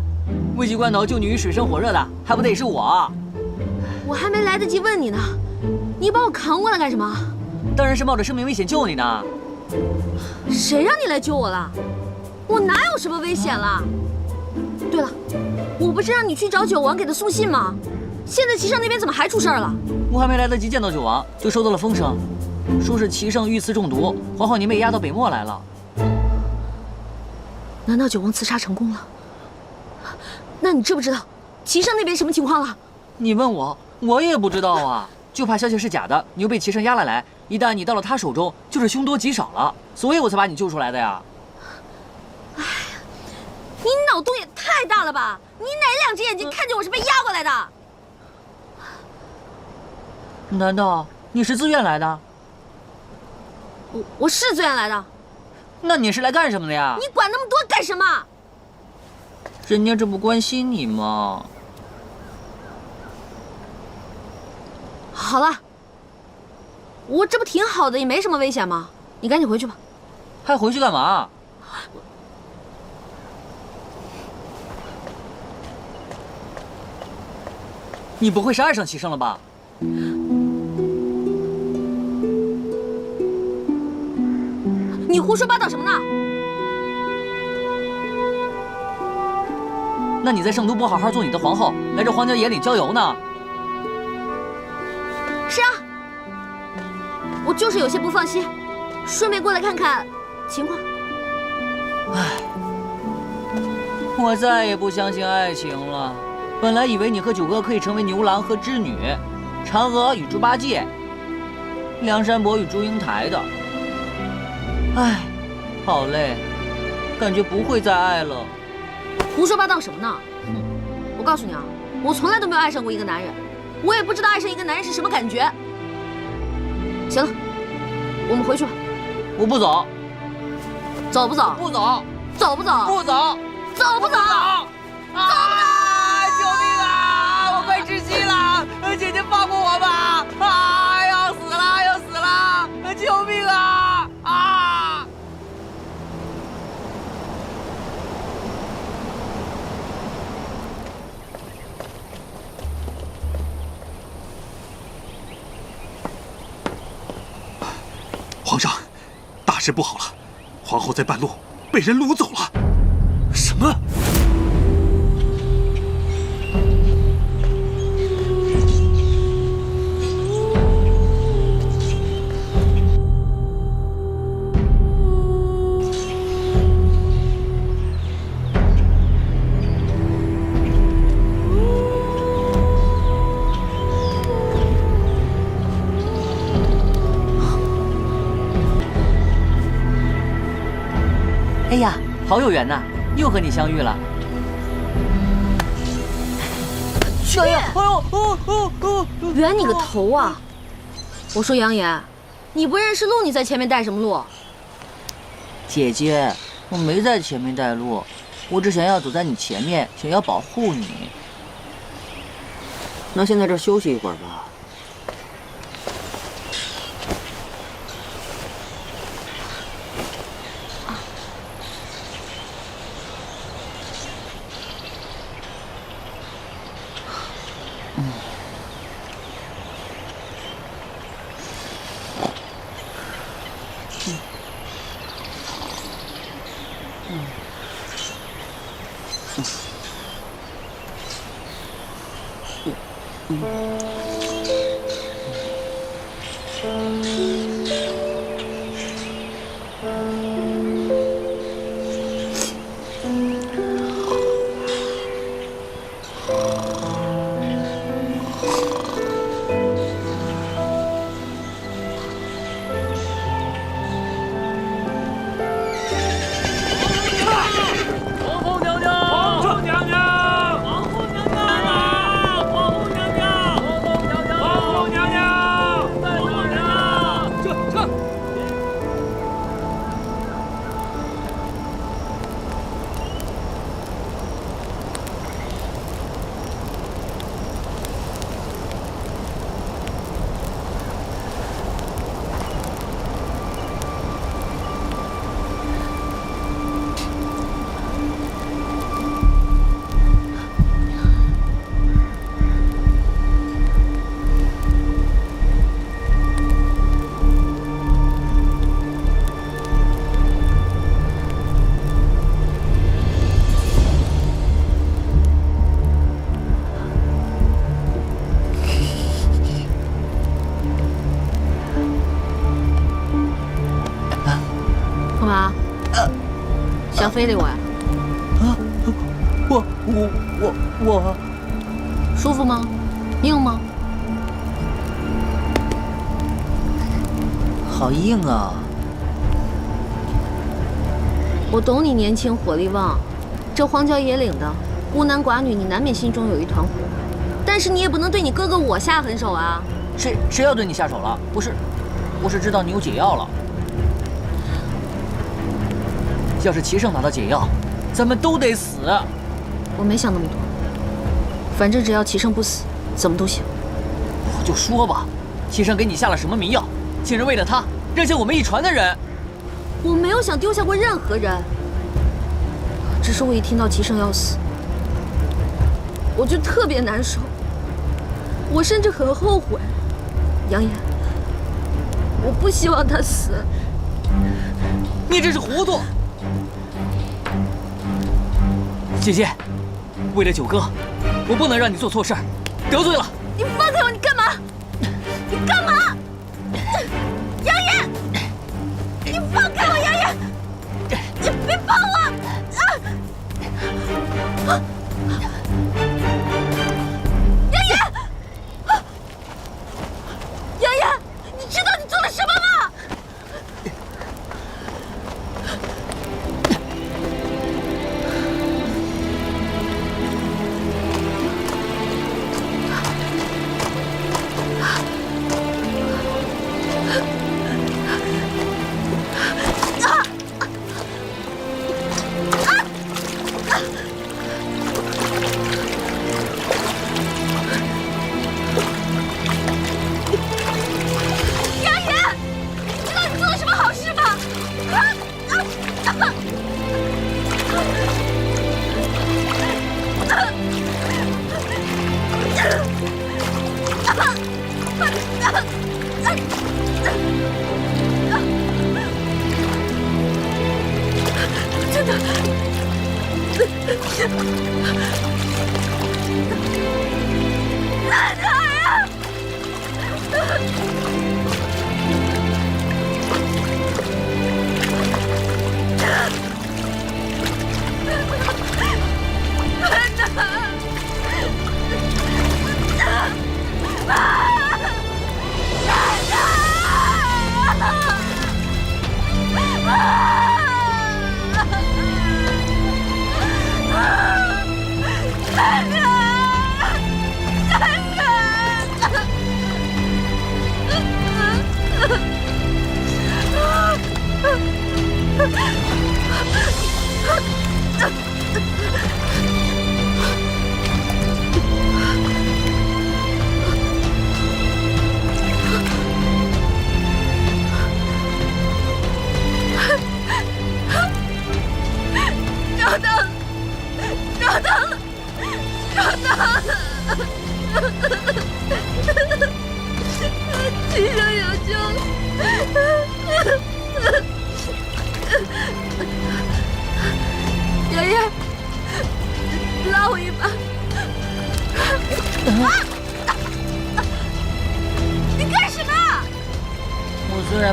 危急关头救你于水深火热的，还不得是我？我还没来得及问你呢，你把我扛过来干什么？当然是冒着生命危险救你呢。谁让你来救我了？我哪有什么危险了？对了，我不是让你去找九王给他送信吗？现在齐胜那边怎么还出事了？我还没来得及见到九王，就收到了风声，说是齐胜遇刺中毒，皇后您被押到北漠来了。难道九王刺杀成功了？那你知不知道齐胜那边什么情况了？你问我，我也不知道啊，就怕消息是假的，你又被齐胜押了来，一旦你到了他手中，就是凶多吉少了，所以我才把你救出来的呀。哎呀，你脑洞也太大了吧！你哪两只眼睛看见我是被押过来的？难道你是自愿来的？我是自愿来的。那你是来干什么的呀？你管那么多干什么？人家这不关心你吗？好了，我这不挺好的，也没什么危险吗？你赶紧回去吧。还回去干嘛？你不会是爱上齐胜了吧？你胡说八道什么呢？那你在圣都不好好做你的皇后，来这荒郊野岭郊游呢？是啊，我就是有些不放心，顺便过来看看情况。唉，我再也不相信爱情了。本来以为你和九哥可以成为牛郎和织女，嫦娥与猪八戒，梁山伯与祝英台的。唉，好累，感觉不会再爱了。胡说八道什么呢？我告诉你啊，我从来都没有爱上过一个男人，我也不知道爱上一个男人是什么感觉。行了，我们回去吧。我不走。走不走？不走。走不走？不走。走不走？啊！救命啊！我快窒息了！姐姐放过我吧！啊！要死了！要死了！救命啊！啊！皇上，大事不好了！皇后在半路被人掳走了。什么？哎呀，好有缘呐！又和你相遇了。小月，圆你个头啊！我说杨言，你不认识路，你在前面带什么路？姐姐，我没在前面带路，我只想要走在你前面，想要保护你。那先在这休息一会儿吧。想非礼我呀？我舒服吗？硬吗？好硬啊！我懂你年轻火力旺，这荒郊野岭的孤男寡女，你难免心中有一团火。但是你也不能对你哥哥我下狠手啊！谁要对你下手了？不是，我是知道你有解药了。要是齐胜拿到解药，咱们都得死。我没想那么多，反正只要齐胜不死，怎么都行。我就说吧，齐胜给你下了什么迷药，竟然为了他扔下我们一船的人。我没有想丢下过任何人，只是我一听到齐胜要死，我就特别难受。我甚至很后悔，杨言，我不希望他死。你真是糊涂！姐姐，为了九哥，我不能让你做错事儿，得罪了。你放开我！你干嘛？你干嘛？杨言，你放开我！杨言，你别碰我！杨言，杨言，你知道你做了什么吗？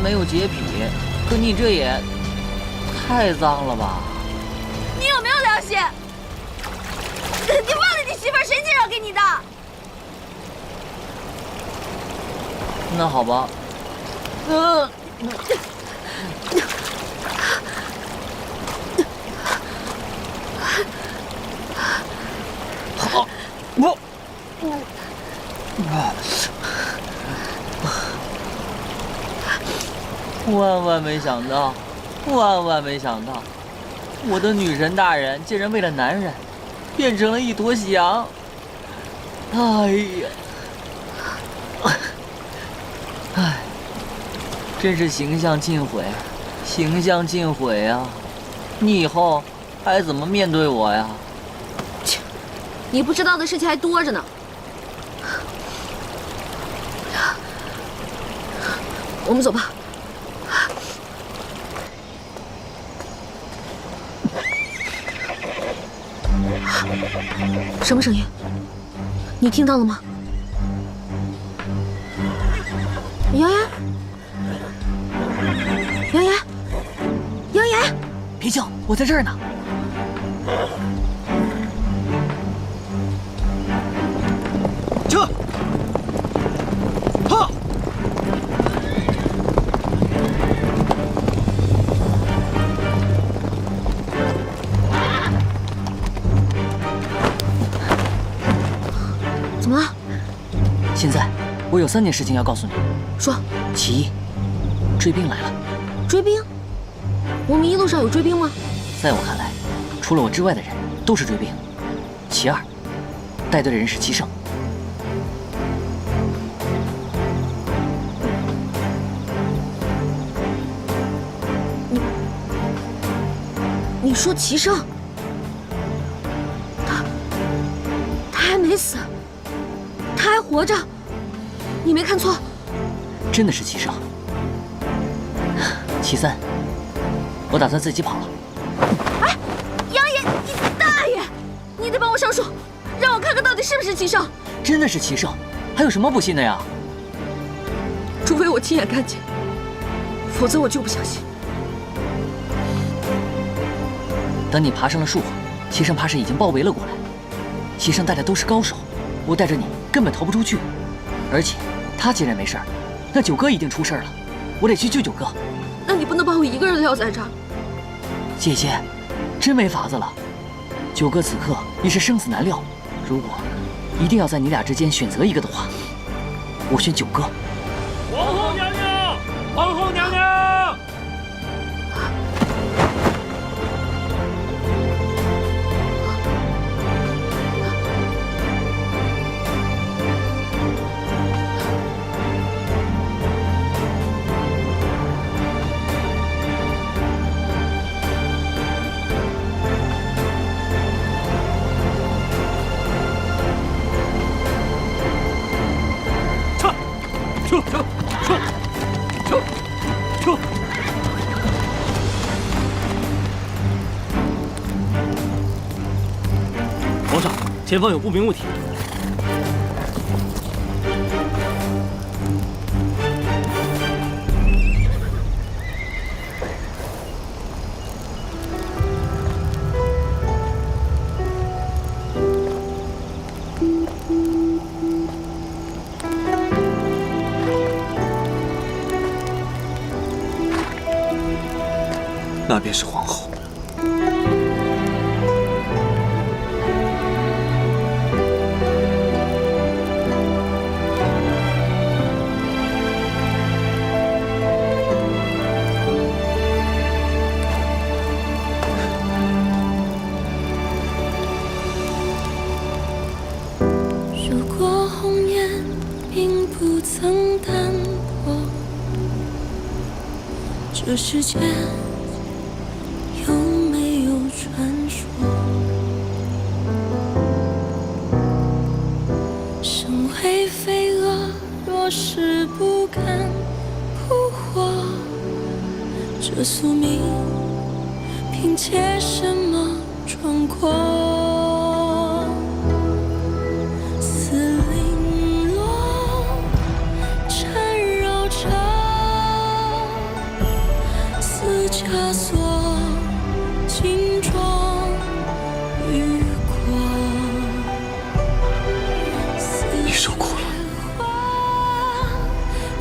没有洁癖，可你这也太脏了吧？你有没有良心？你忘了你媳妇儿谁介绍给你的？那好吧。好，不。万万没想到，万万没想到，我的女神大人竟然为了男人，变成了一坨翔。哎呀，哎，真是形象尽毁，形象尽毁啊！你以后还怎么面对我呀？切，你不知道的事情还多着呢。我们走吧。什么声音？你听到了吗？杨岩，杨岩，杨岩，别叫，我在这儿呢。撤！哈！怎么了？现在我有3件事情要告诉你。说。其一，追兵来了。追兵？我们一路上有追兵吗？在我看来，除了我之外的人都是追兵。其二，带队的人是齐胜。你说齐胜？他还没死，他还活着，你没看错。真的是齐胜。其三，我打算自己跑了。哎，杨爷，你大爷！你得帮我上树，让我看看到底是不是齐胜。真的是齐胜，还有什么不信的呀？除非我亲眼看见，否则我就不相信。等你爬上了树，齐胜怕是已经包围了过来。齐胜带的都是高手，我带着你根本逃不出去。而且他既然没事儿，那九哥一定出事儿了，我得去救九哥。那你不能把我一个人撂在这儿。姐姐，真没法子了。九哥此刻已是生死难料，如果一定要在你俩之间选择一个的话，我选九哥。皇后娘娘，皇后娘娘！撤！皇上，前方有不明物体。那便是皇后。如果红颜并不曾淡薄，这世间有没有传说？身为飞蛾，若是不敢扑火，这宿命凭借什么闯过？死零落，缠绕着枷锁，金装玉光。你受苦了。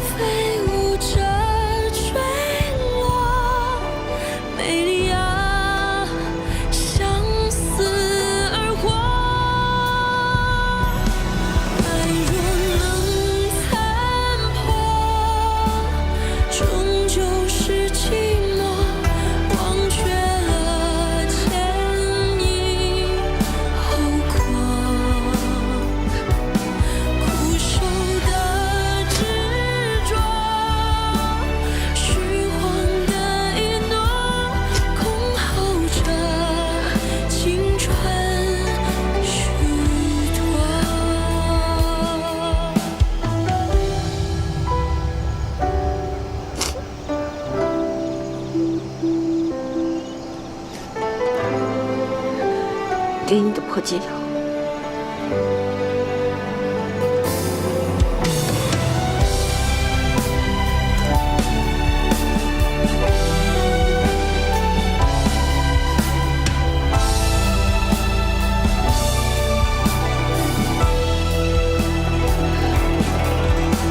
飞舞着坠落，美丽啊，相思而活。爱若能残破，终究是寂寞，忘却了前因后果。苦守的执着，虚晃的一诺，空耗着青春虚脱。给你的破解药。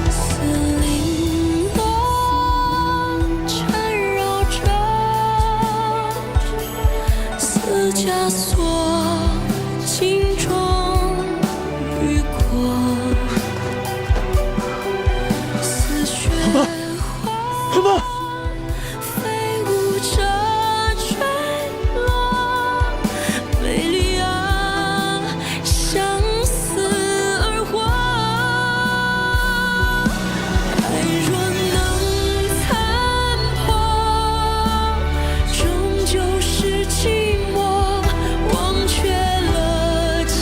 似玲珑缠绕着，似枷锁，金装玉光。似雪花飞舞着坠落，美丽啊，相思而活。爱若能残破，终究是寂寞，忘却了前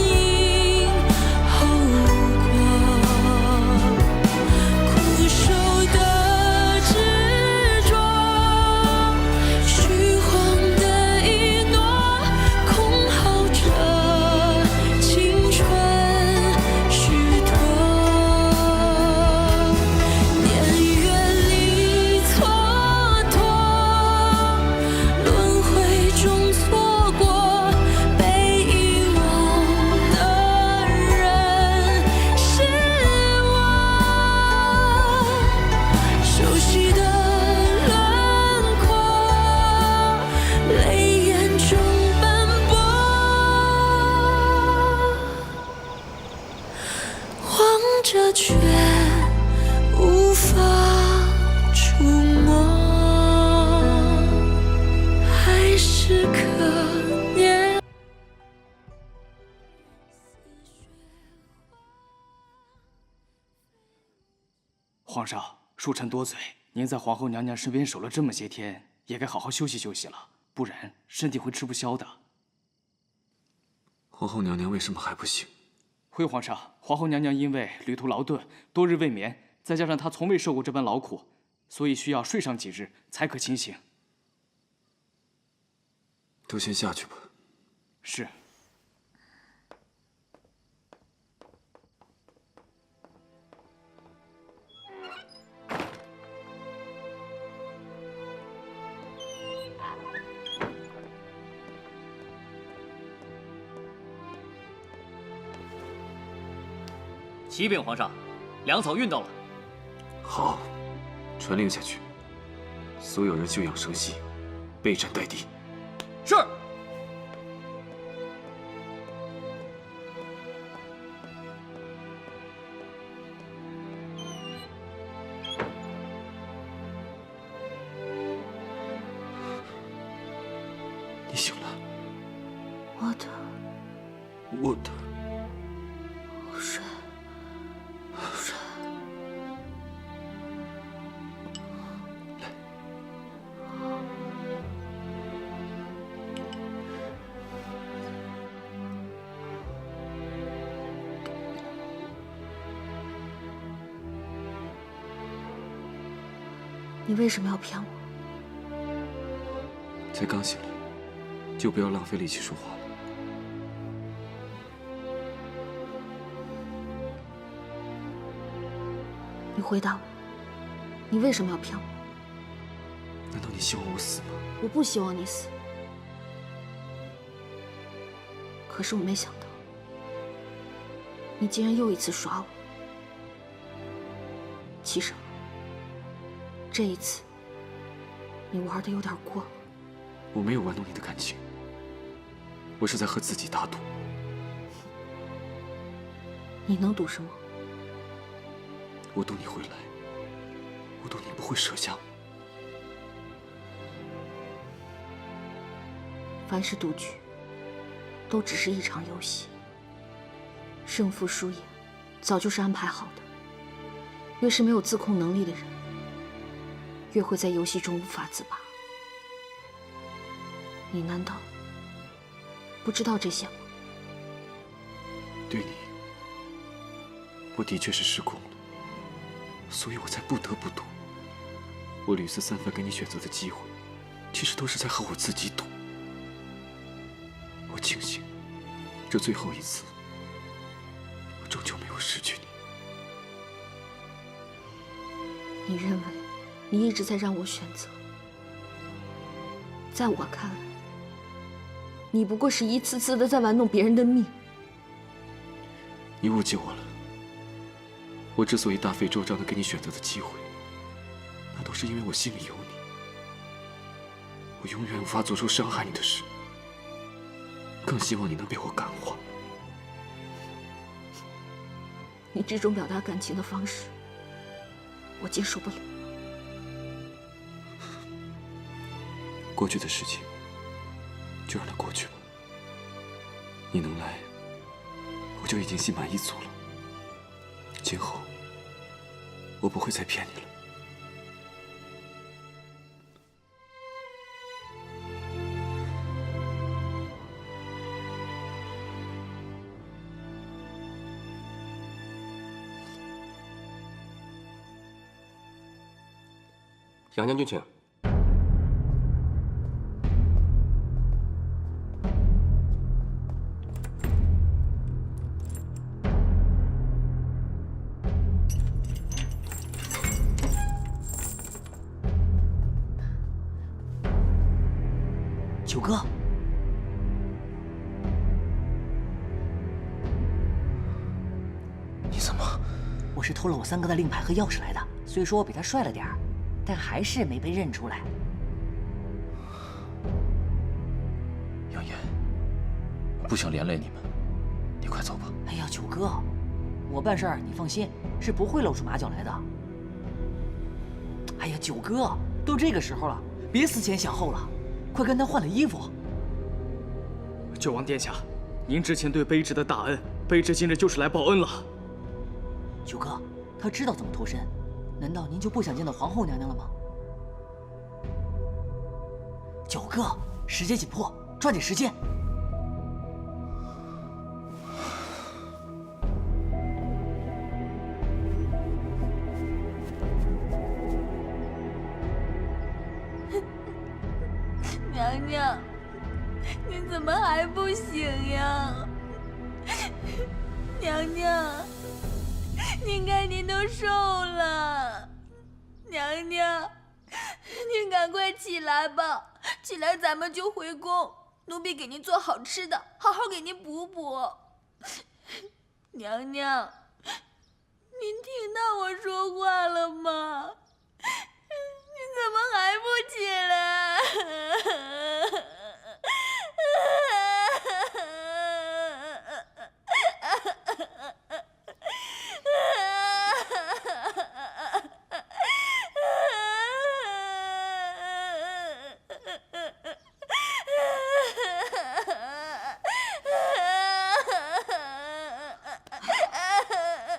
因后果。苦守的执着，虚晃的一诺，空耗着青春虚脱。年月里蹉跎，轮回中错过，被遗忘的人是我。熟悉的轮廓，泪眼中斑驳，望着却无法触摸，还是可念。皇上，恕臣多嘴。您在皇后娘娘身边守了这么些天，也该好好休息休息了，不然身体会吃不消的。皇后娘娘为什么还不醒？回皇上，皇后娘娘因为旅途劳顿，多日未眠，再加上她从未受过这般劳苦，所以需要睡上几日才可清醒。都先下去吧。是。启禀皇上，粮草运到了。好，传令下去，所有人休养生息，备战待敌。是。你醒了。我的睡。你为什么要骗我？才刚醒来，就不要浪费力气说话了。你回答我，你为什么要骗我？难道你希望我死吗？我不希望你死，可是我没想到，你竟然又一次耍我。齐少，这一次你玩的有点过了。我没有玩弄你的感情，我是在和自己打赌。你能赌什么？我赌你会来，我赌你不会舍下我。凡是赌局，都只是一场游戏，胜负输赢早就是安排好的。越是没有自控能力的人，越会在游戏中无法自拔。你难道不知道这些吗？对你，我的确是失控了，所以我才不得不赌。我屡次三番给你选择的机会，其实都是在和我自己赌。我庆幸，这最后一次，我终究没有失去你。你认为你一直在让我选择，在我看来，你不过是一次次的在玩弄别人的命。你误解我了。我之所以大费周章的给你选择的机会，那都是因为我心里有你。我永远无法做出伤害你的事，更希望你能被我感化。你这种表达感情的方式，我接受不了。过去的事情，就让它过去吧。你能来，我就已经心满意足了。今后，我不会再骗你了。杨将军，请。九哥，你怎么？我是偷了我三哥的令牌和钥匙来的。虽说我比他帅了点儿，但还是没被认出来。杨言，我不想连累你们，你快走吧。哎呀，九哥，我办事儿你放心，是不会露出马脚来的。哎呀，九哥，都这个时候了，别思前想后了，快跟他换了衣服。九王殿下，您之前对卑职的大恩，卑职今日就是来报恩了。九哥，他知道怎么脱身，难道您就不想见到皇后娘娘了吗？九哥，时间紧迫，抓紧时间。娘娘，你怎么还不醒呀？娘娘，您看您都瘦了。娘娘，您赶快起来吧，起来咱们就回宫，奴婢给您做好吃的，好好给您补补。娘娘，您听到我说话了吗？你怎么还不起来？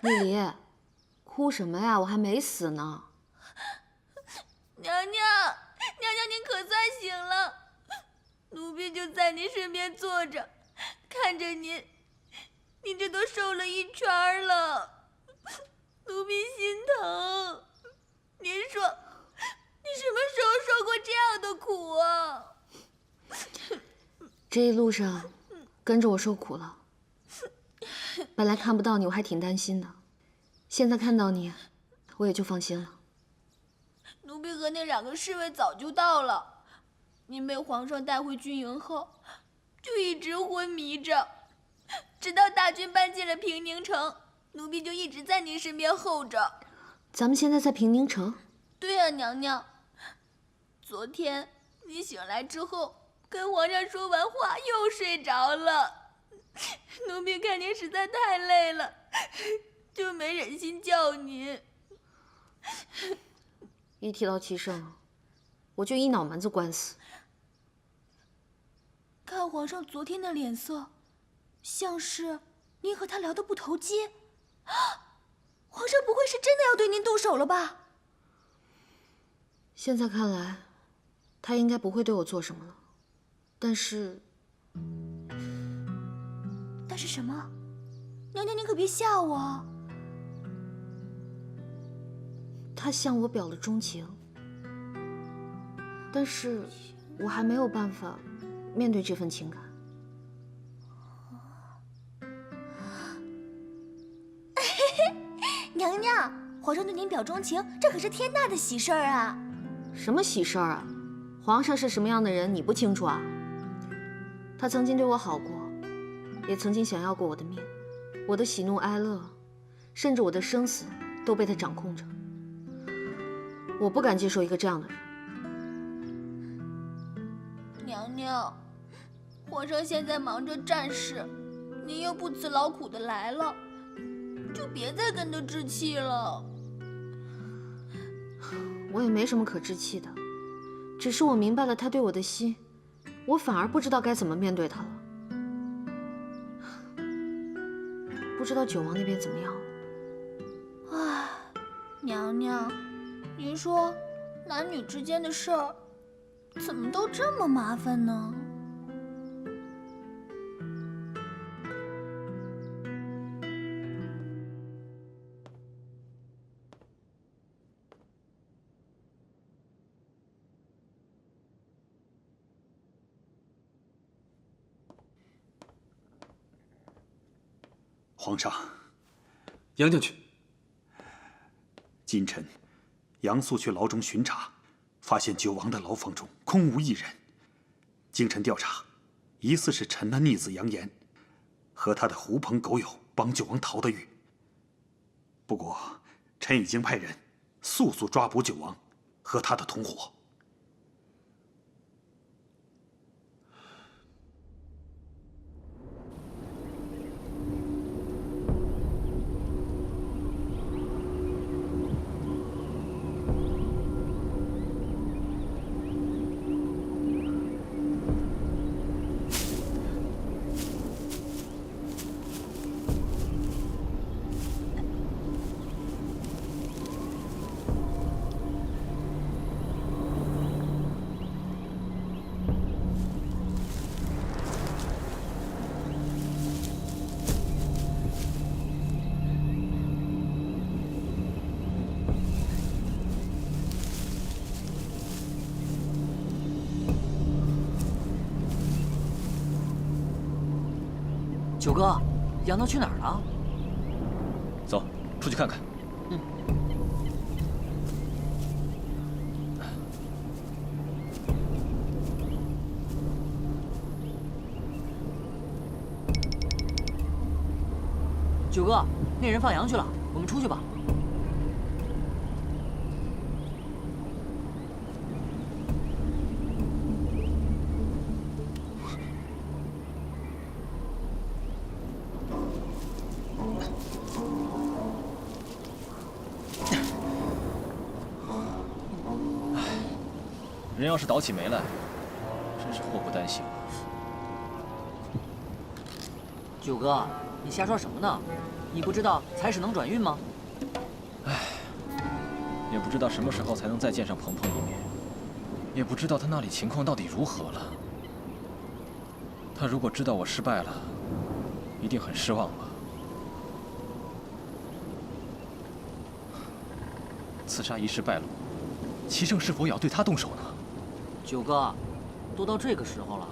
丽丽，哭什么呀？我还没死呢。娘娘，娘娘，您可算醒了。奴婢就在您身边坐着，看着您，您这都瘦了一圈了，奴婢心疼。您说，你什么时候受过这样的苦啊？这一路上跟着我受苦了，本来看不到你我还挺担心的，现在看到你，我也就放心了。奴奴婢和那2个侍卫早就到了。您被皇上带回军营后，就一直昏迷着，直到大军搬进了平宁城，奴婢就一直在您身边候着。咱们现在在平宁城？对啊，娘娘。昨天你醒来之后，跟皇上说完话又睡着了。奴婢看您实在太累了，就没忍心叫您。一提到齐胜，我就一脑门子官司。看皇上昨天的脸色，像是您和他聊得不投机。皇上不会是真的要对您动手了吧？现在看来，他应该不会对我做什么了。但是什么？娘娘，您可别吓我。他向我表了钟情，但是我还没有办法面对这份情感。娘娘，皇上对您表钟情，这可是天大的喜事儿啊！什么喜事儿啊？皇上是什么样的人，你不清楚啊？他曾经对我好过，也曾经想要过我的命，我的喜怒哀乐，甚至我的生死，都被他掌控着。我不敢接受一个这样的人。娘娘，皇上现在忙着战事，您又不辞劳苦的来了，就别再跟他置气了。我也没什么可置气的，只是我明白了他对我的心，我反而不知道该怎么面对他了。不知道九王那边怎么样了？唉，娘娘，您说男女之间的事儿，怎么都这么麻烦呢？皇上，杨将军，今晨杨素去牢中巡查，发现九王的牢房中空无一人。经臣调查，疑似是臣的逆子杨延和他的狐朋狗友帮九王逃的狱。不过，臣已经派人速抓捕九王和他的同伙。九哥，杨都去哪儿了？走，出去看看。嗯。九哥，那人放羊去了，我们出去吧。人要是倒起霉来，真是祸不单行。九哥，你瞎说什么呢？你不知道才使能转运吗？唉，也不知道什么时候才能再见上鹏鹏一面，也不知道他那里情况到底如何了。他如果知道我失败了，一定很失望吧。刺杀一事败露，齐胜是否也要对他动手呢？九哥，都到这个时候了，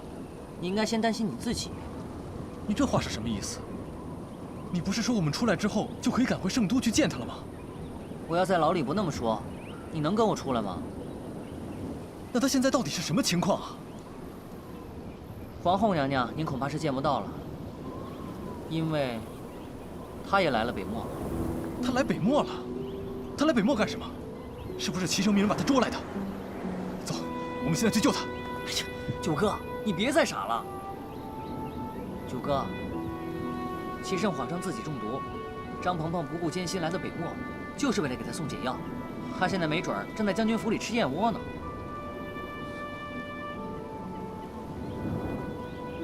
你应该先担心你自己。你这话是什么意思？你不是说我们出来之后就可以赶回圣都去见他了吗？我要在牢里不那么说，你能跟我出来吗？那他现在到底是什么情况啊？皇后娘娘，您恐怕是见不到了，因为她也来了北漠。他来北漠了？他来北漠干什么？是不是齐城名人把他捉来的？走，我们现在去救他。哎呀，九哥，你别再傻了。九哥，齐圣谎称自己中毒，张鹏鹏不顾艰辛来到北漠，就是为了给他送解药。他现在没准正在将军府里吃燕窝呢。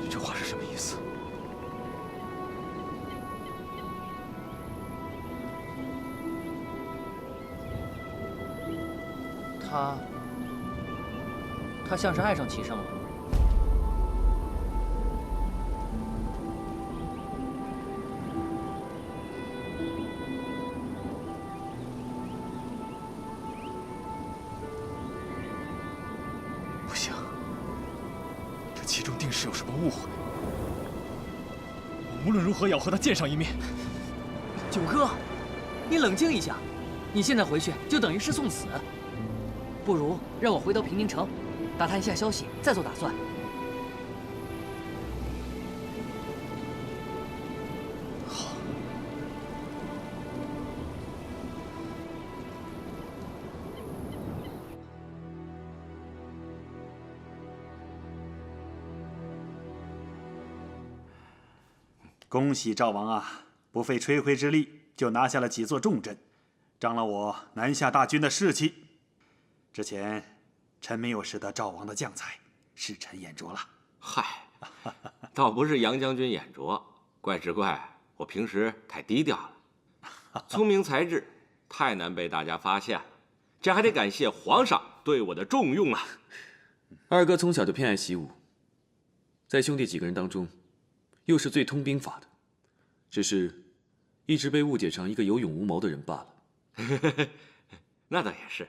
这话是什么意思？他像是爱上齐胜了。不行，这其中定是有什么误会。我无论如何也要和他见上一面。九哥，你冷静一下，你现在回去就等于是送死。不如让我回到平宁城，打探一下消息，再做打算。好。恭喜赵王啊！不费吹灰之力就拿下了几座重镇，彰了我南下大军的士气。之前臣没有识得赵王的将才，是臣眼拙了。嗨，倒不是杨将军眼拙，怪只怪我平时太低调了，聪明才智太难被大家发现了。这还得感谢皇上对我的重用啊！二哥从小就偏爱习武，在兄弟几个人当中，又是最通兵法的，只是一直被误解成一个有勇无谋的人罢了。那倒也是。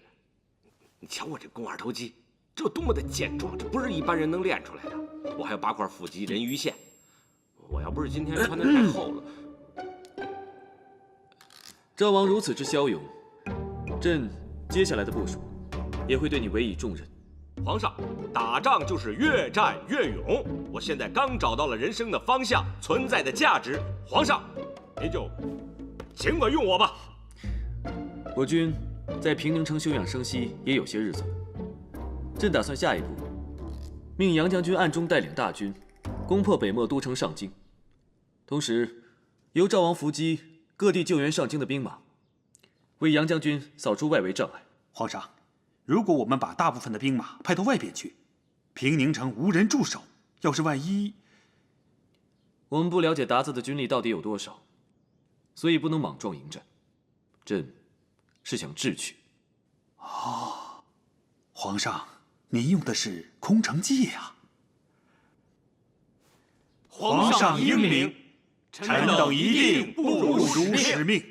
你瞧我这肱二头肌，这有多么的健壮，这不是一般人能练出来的。我还有8块腹肌、人鱼线。我要不是今天穿的太厚了，赵王如此之骁勇，朕接下来的部署也会对你委以重任。皇上，打仗就是越战越勇。我现在刚找到了人生的方向，存在的价值。皇上，您就尽管用我吧。我军在平宁城休养生息也有些日子了，朕打算下一步命杨将军暗中带领大军攻破北漠都城上京，同时由赵王伏击各地救援上京的兵马，为杨将军扫除外围障碍。皇上，如果我们把大部分的兵马派到外边去，平宁城无人驻守，要是万一……我们不了解鞑子的军力到底有多少，所以不能莽撞迎战。朕是想智取。哦，皇上，您用的是空城计呀！皇上英明，臣等一定不辱使命。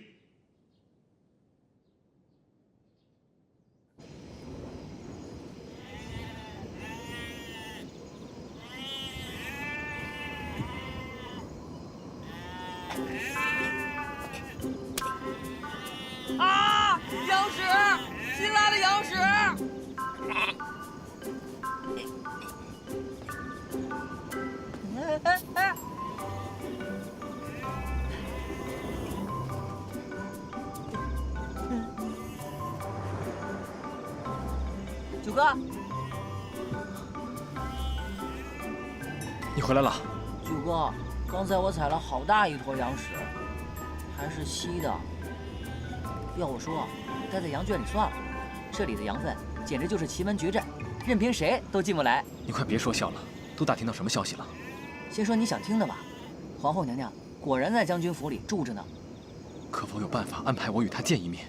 啊！羊屎，新来的羊屎！九哥，你回来了。九哥，刚才我踩了好大一坨羊屎，还是稀的。要我说，待在羊圈里算了，这里的羊粪简直就是奇门绝阵，任凭谁都进不来。你快别说笑了，都打听到什么消息了？先说你想听的吧。皇后娘娘果然在将军府里住着呢。可否有办法安排我与她见一面？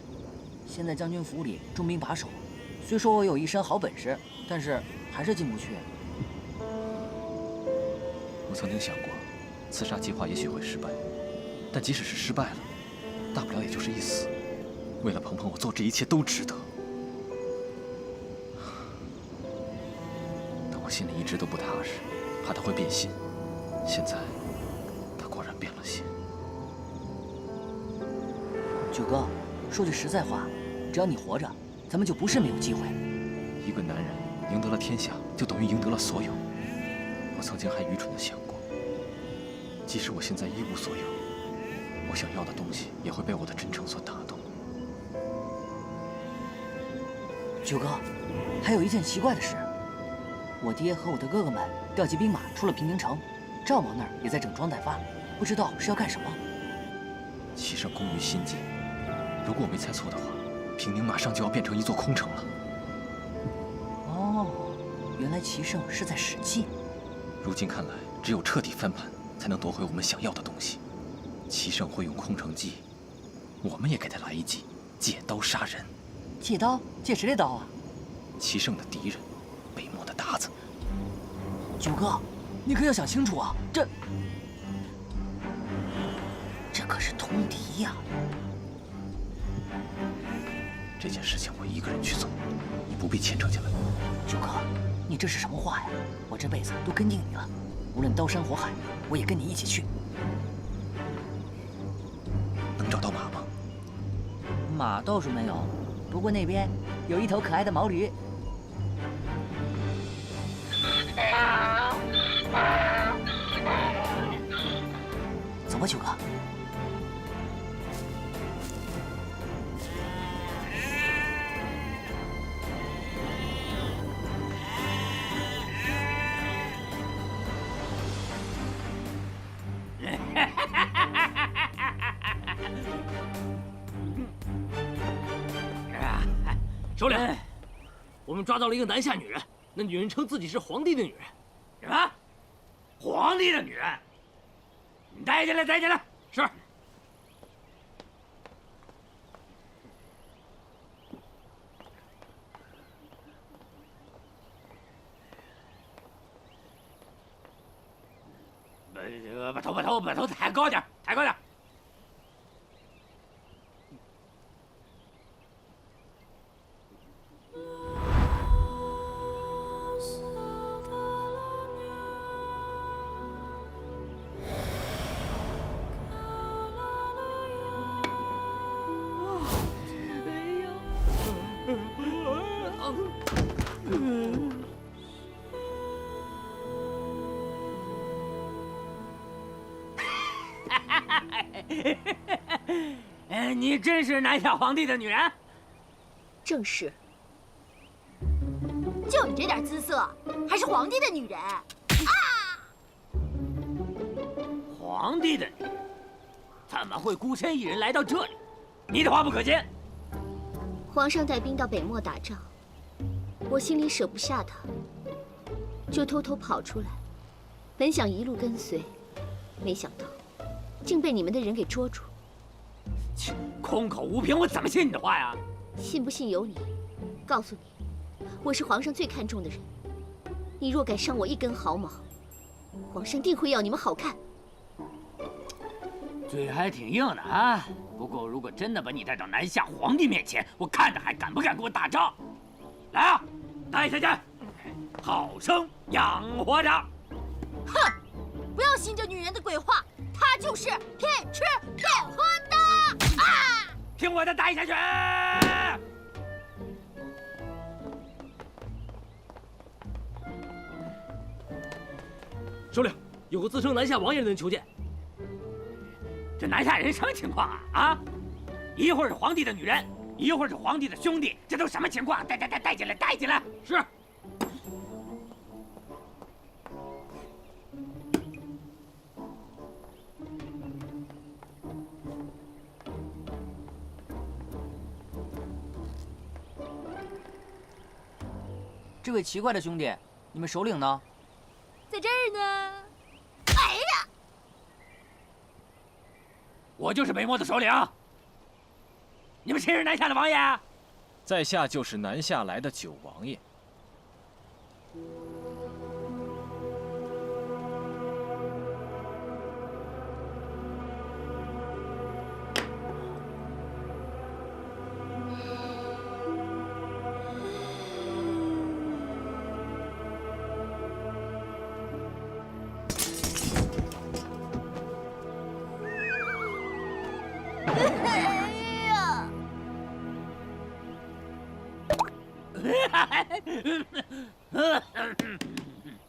现在将军府里重兵把守，虽说我有一身好本事，但是还是进不去。我曾经想过，刺杀计划也许会失败，但即使是失败了，大不了也就是一死。为了鹏鹏，我做这一切都值得。但我心里一直都不踏实，怕他会变心。现在，他果然变了心。九哥，说句实在话，只要你活着，咱们就不是没有机会。一个男人赢得了天下，就等于赢得了所有。我曾经还愚蠢地想过，即使我现在一无所有，我想要的东西也会被我的真诚所打动。九哥，还有一件奇怪的事，我爹和我的哥哥们调集兵马出了平宁城，赵某那儿也在整装待发，不知道是要干什么。齐胜攻于心计，如果我没猜错的话，平宁马上就要变成一座空城了。哦，原来齐胜是在使计。如今看来，只有彻底翻盘，才能夺回我们想要的东西。齐胜会用空城计，我们也给他来一计，借刀杀人。借刀？借谁的刀啊？齐胜的敌人，北漠的鞑子。九哥，你可要想清楚啊！这可是通敌呀！这件事情我一个人去做，你不必牵扯进来。九哥，你这是什么话呀？我这辈子都跟定你了，无论刀山火海，我也跟你一起去。能找到马吗？马倒是没有，不过那边有一头可爱的毛驴。走吧，九哥。首领，我们抓到了一个南下女人，那女人称自己是皇帝的女人。什么？皇帝的女人？你带进来，带进来。是。把头抬高点，抬高点。你真是南下皇帝的女人？正是。就你这点姿色，还是皇帝的女人？啊！皇帝的女人怎么会孤身一人来到这里？你的话不可信。皇上带兵到北漠打仗，我心里舍不下他，就偷偷跑出来，本想一路跟随，没想到竟被你们的人给捉住。切，空口无凭，我怎么信你的话呀？信不信由你。告诉你，我是皇上最看重的人，你若敢伤我一根毫毛，皇上定会要你们好看。嘴还挺硬的啊！不过如果真的把你带到南下皇帝面前，我看着还敢不敢跟我打仗？来啊，带下去，好生养活着。哼，不要信这女人的鬼话，她就是骗吃骗喝的啊！听我的，带下去。首领，有个自称南下王爷的人求见。这南下人什么情况啊？啊，一会儿是皇帝的女人，一会儿是皇帝的兄弟，这都什么情况？带进来，带进来。是。这位奇怪的兄弟，你们首领呢？在这儿呢。哎呀！我就是北漠的首领。你们谁是南下的王爷？在下就是南下来的九王爷。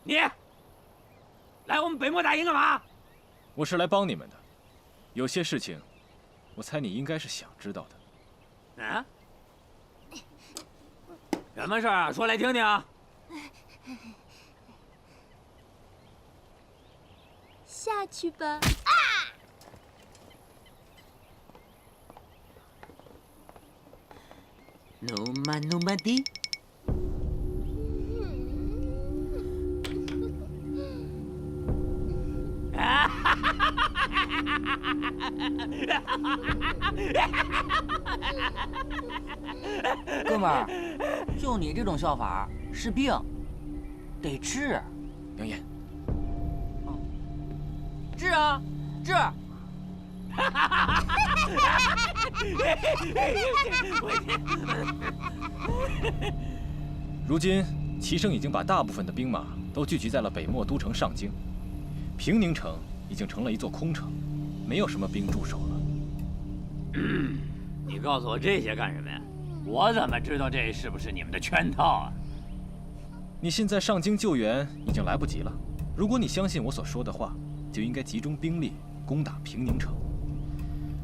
你来我们北漠大营干嘛？我是来帮你们的，有些事情，我猜你应该是想知道的。啊？什么事儿啊？说来听听。下去吧。努曼迪。哥们儿，就你这种笑法是病，得治。杨岩，治啊，治！如今齐胜已经把大部分的兵马都聚集在了北漠都城上京，平宁城已经成了一座空城，没有什么兵驻守了。你告诉我这些干什么呀？我怎么知道这是不是你们的圈套啊？你现在上京救援已经来不及了。如果你相信我所说的话，就应该集中兵力攻打平宁城。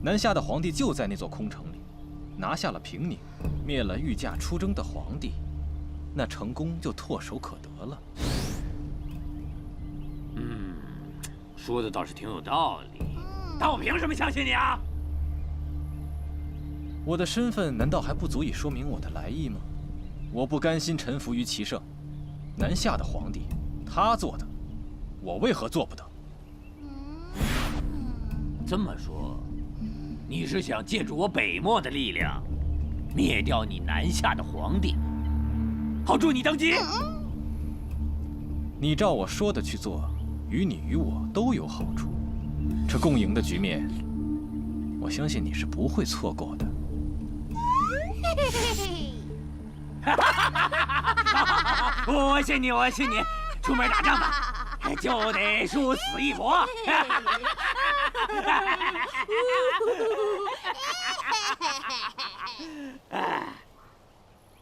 南下的皇帝就在那座空城里，拿下了平宁，灭了御驾出征的皇帝，那成功就唾手可得了。说的倒是挺有道理，但我凭什么相信你啊？我的身份难道还不足以说明我的来意吗？我不甘心臣服于齐胜，南下的皇帝他做的，我为何做不得？这么说，你是想借助我北漠的力量，灭掉你南下的皇帝，好助你登基？你照我说的去做，于你于我都有好处。这共赢的局面，我相信你是不会错过的。我信你，我信你。出门打仗吧，就得殊死一搏。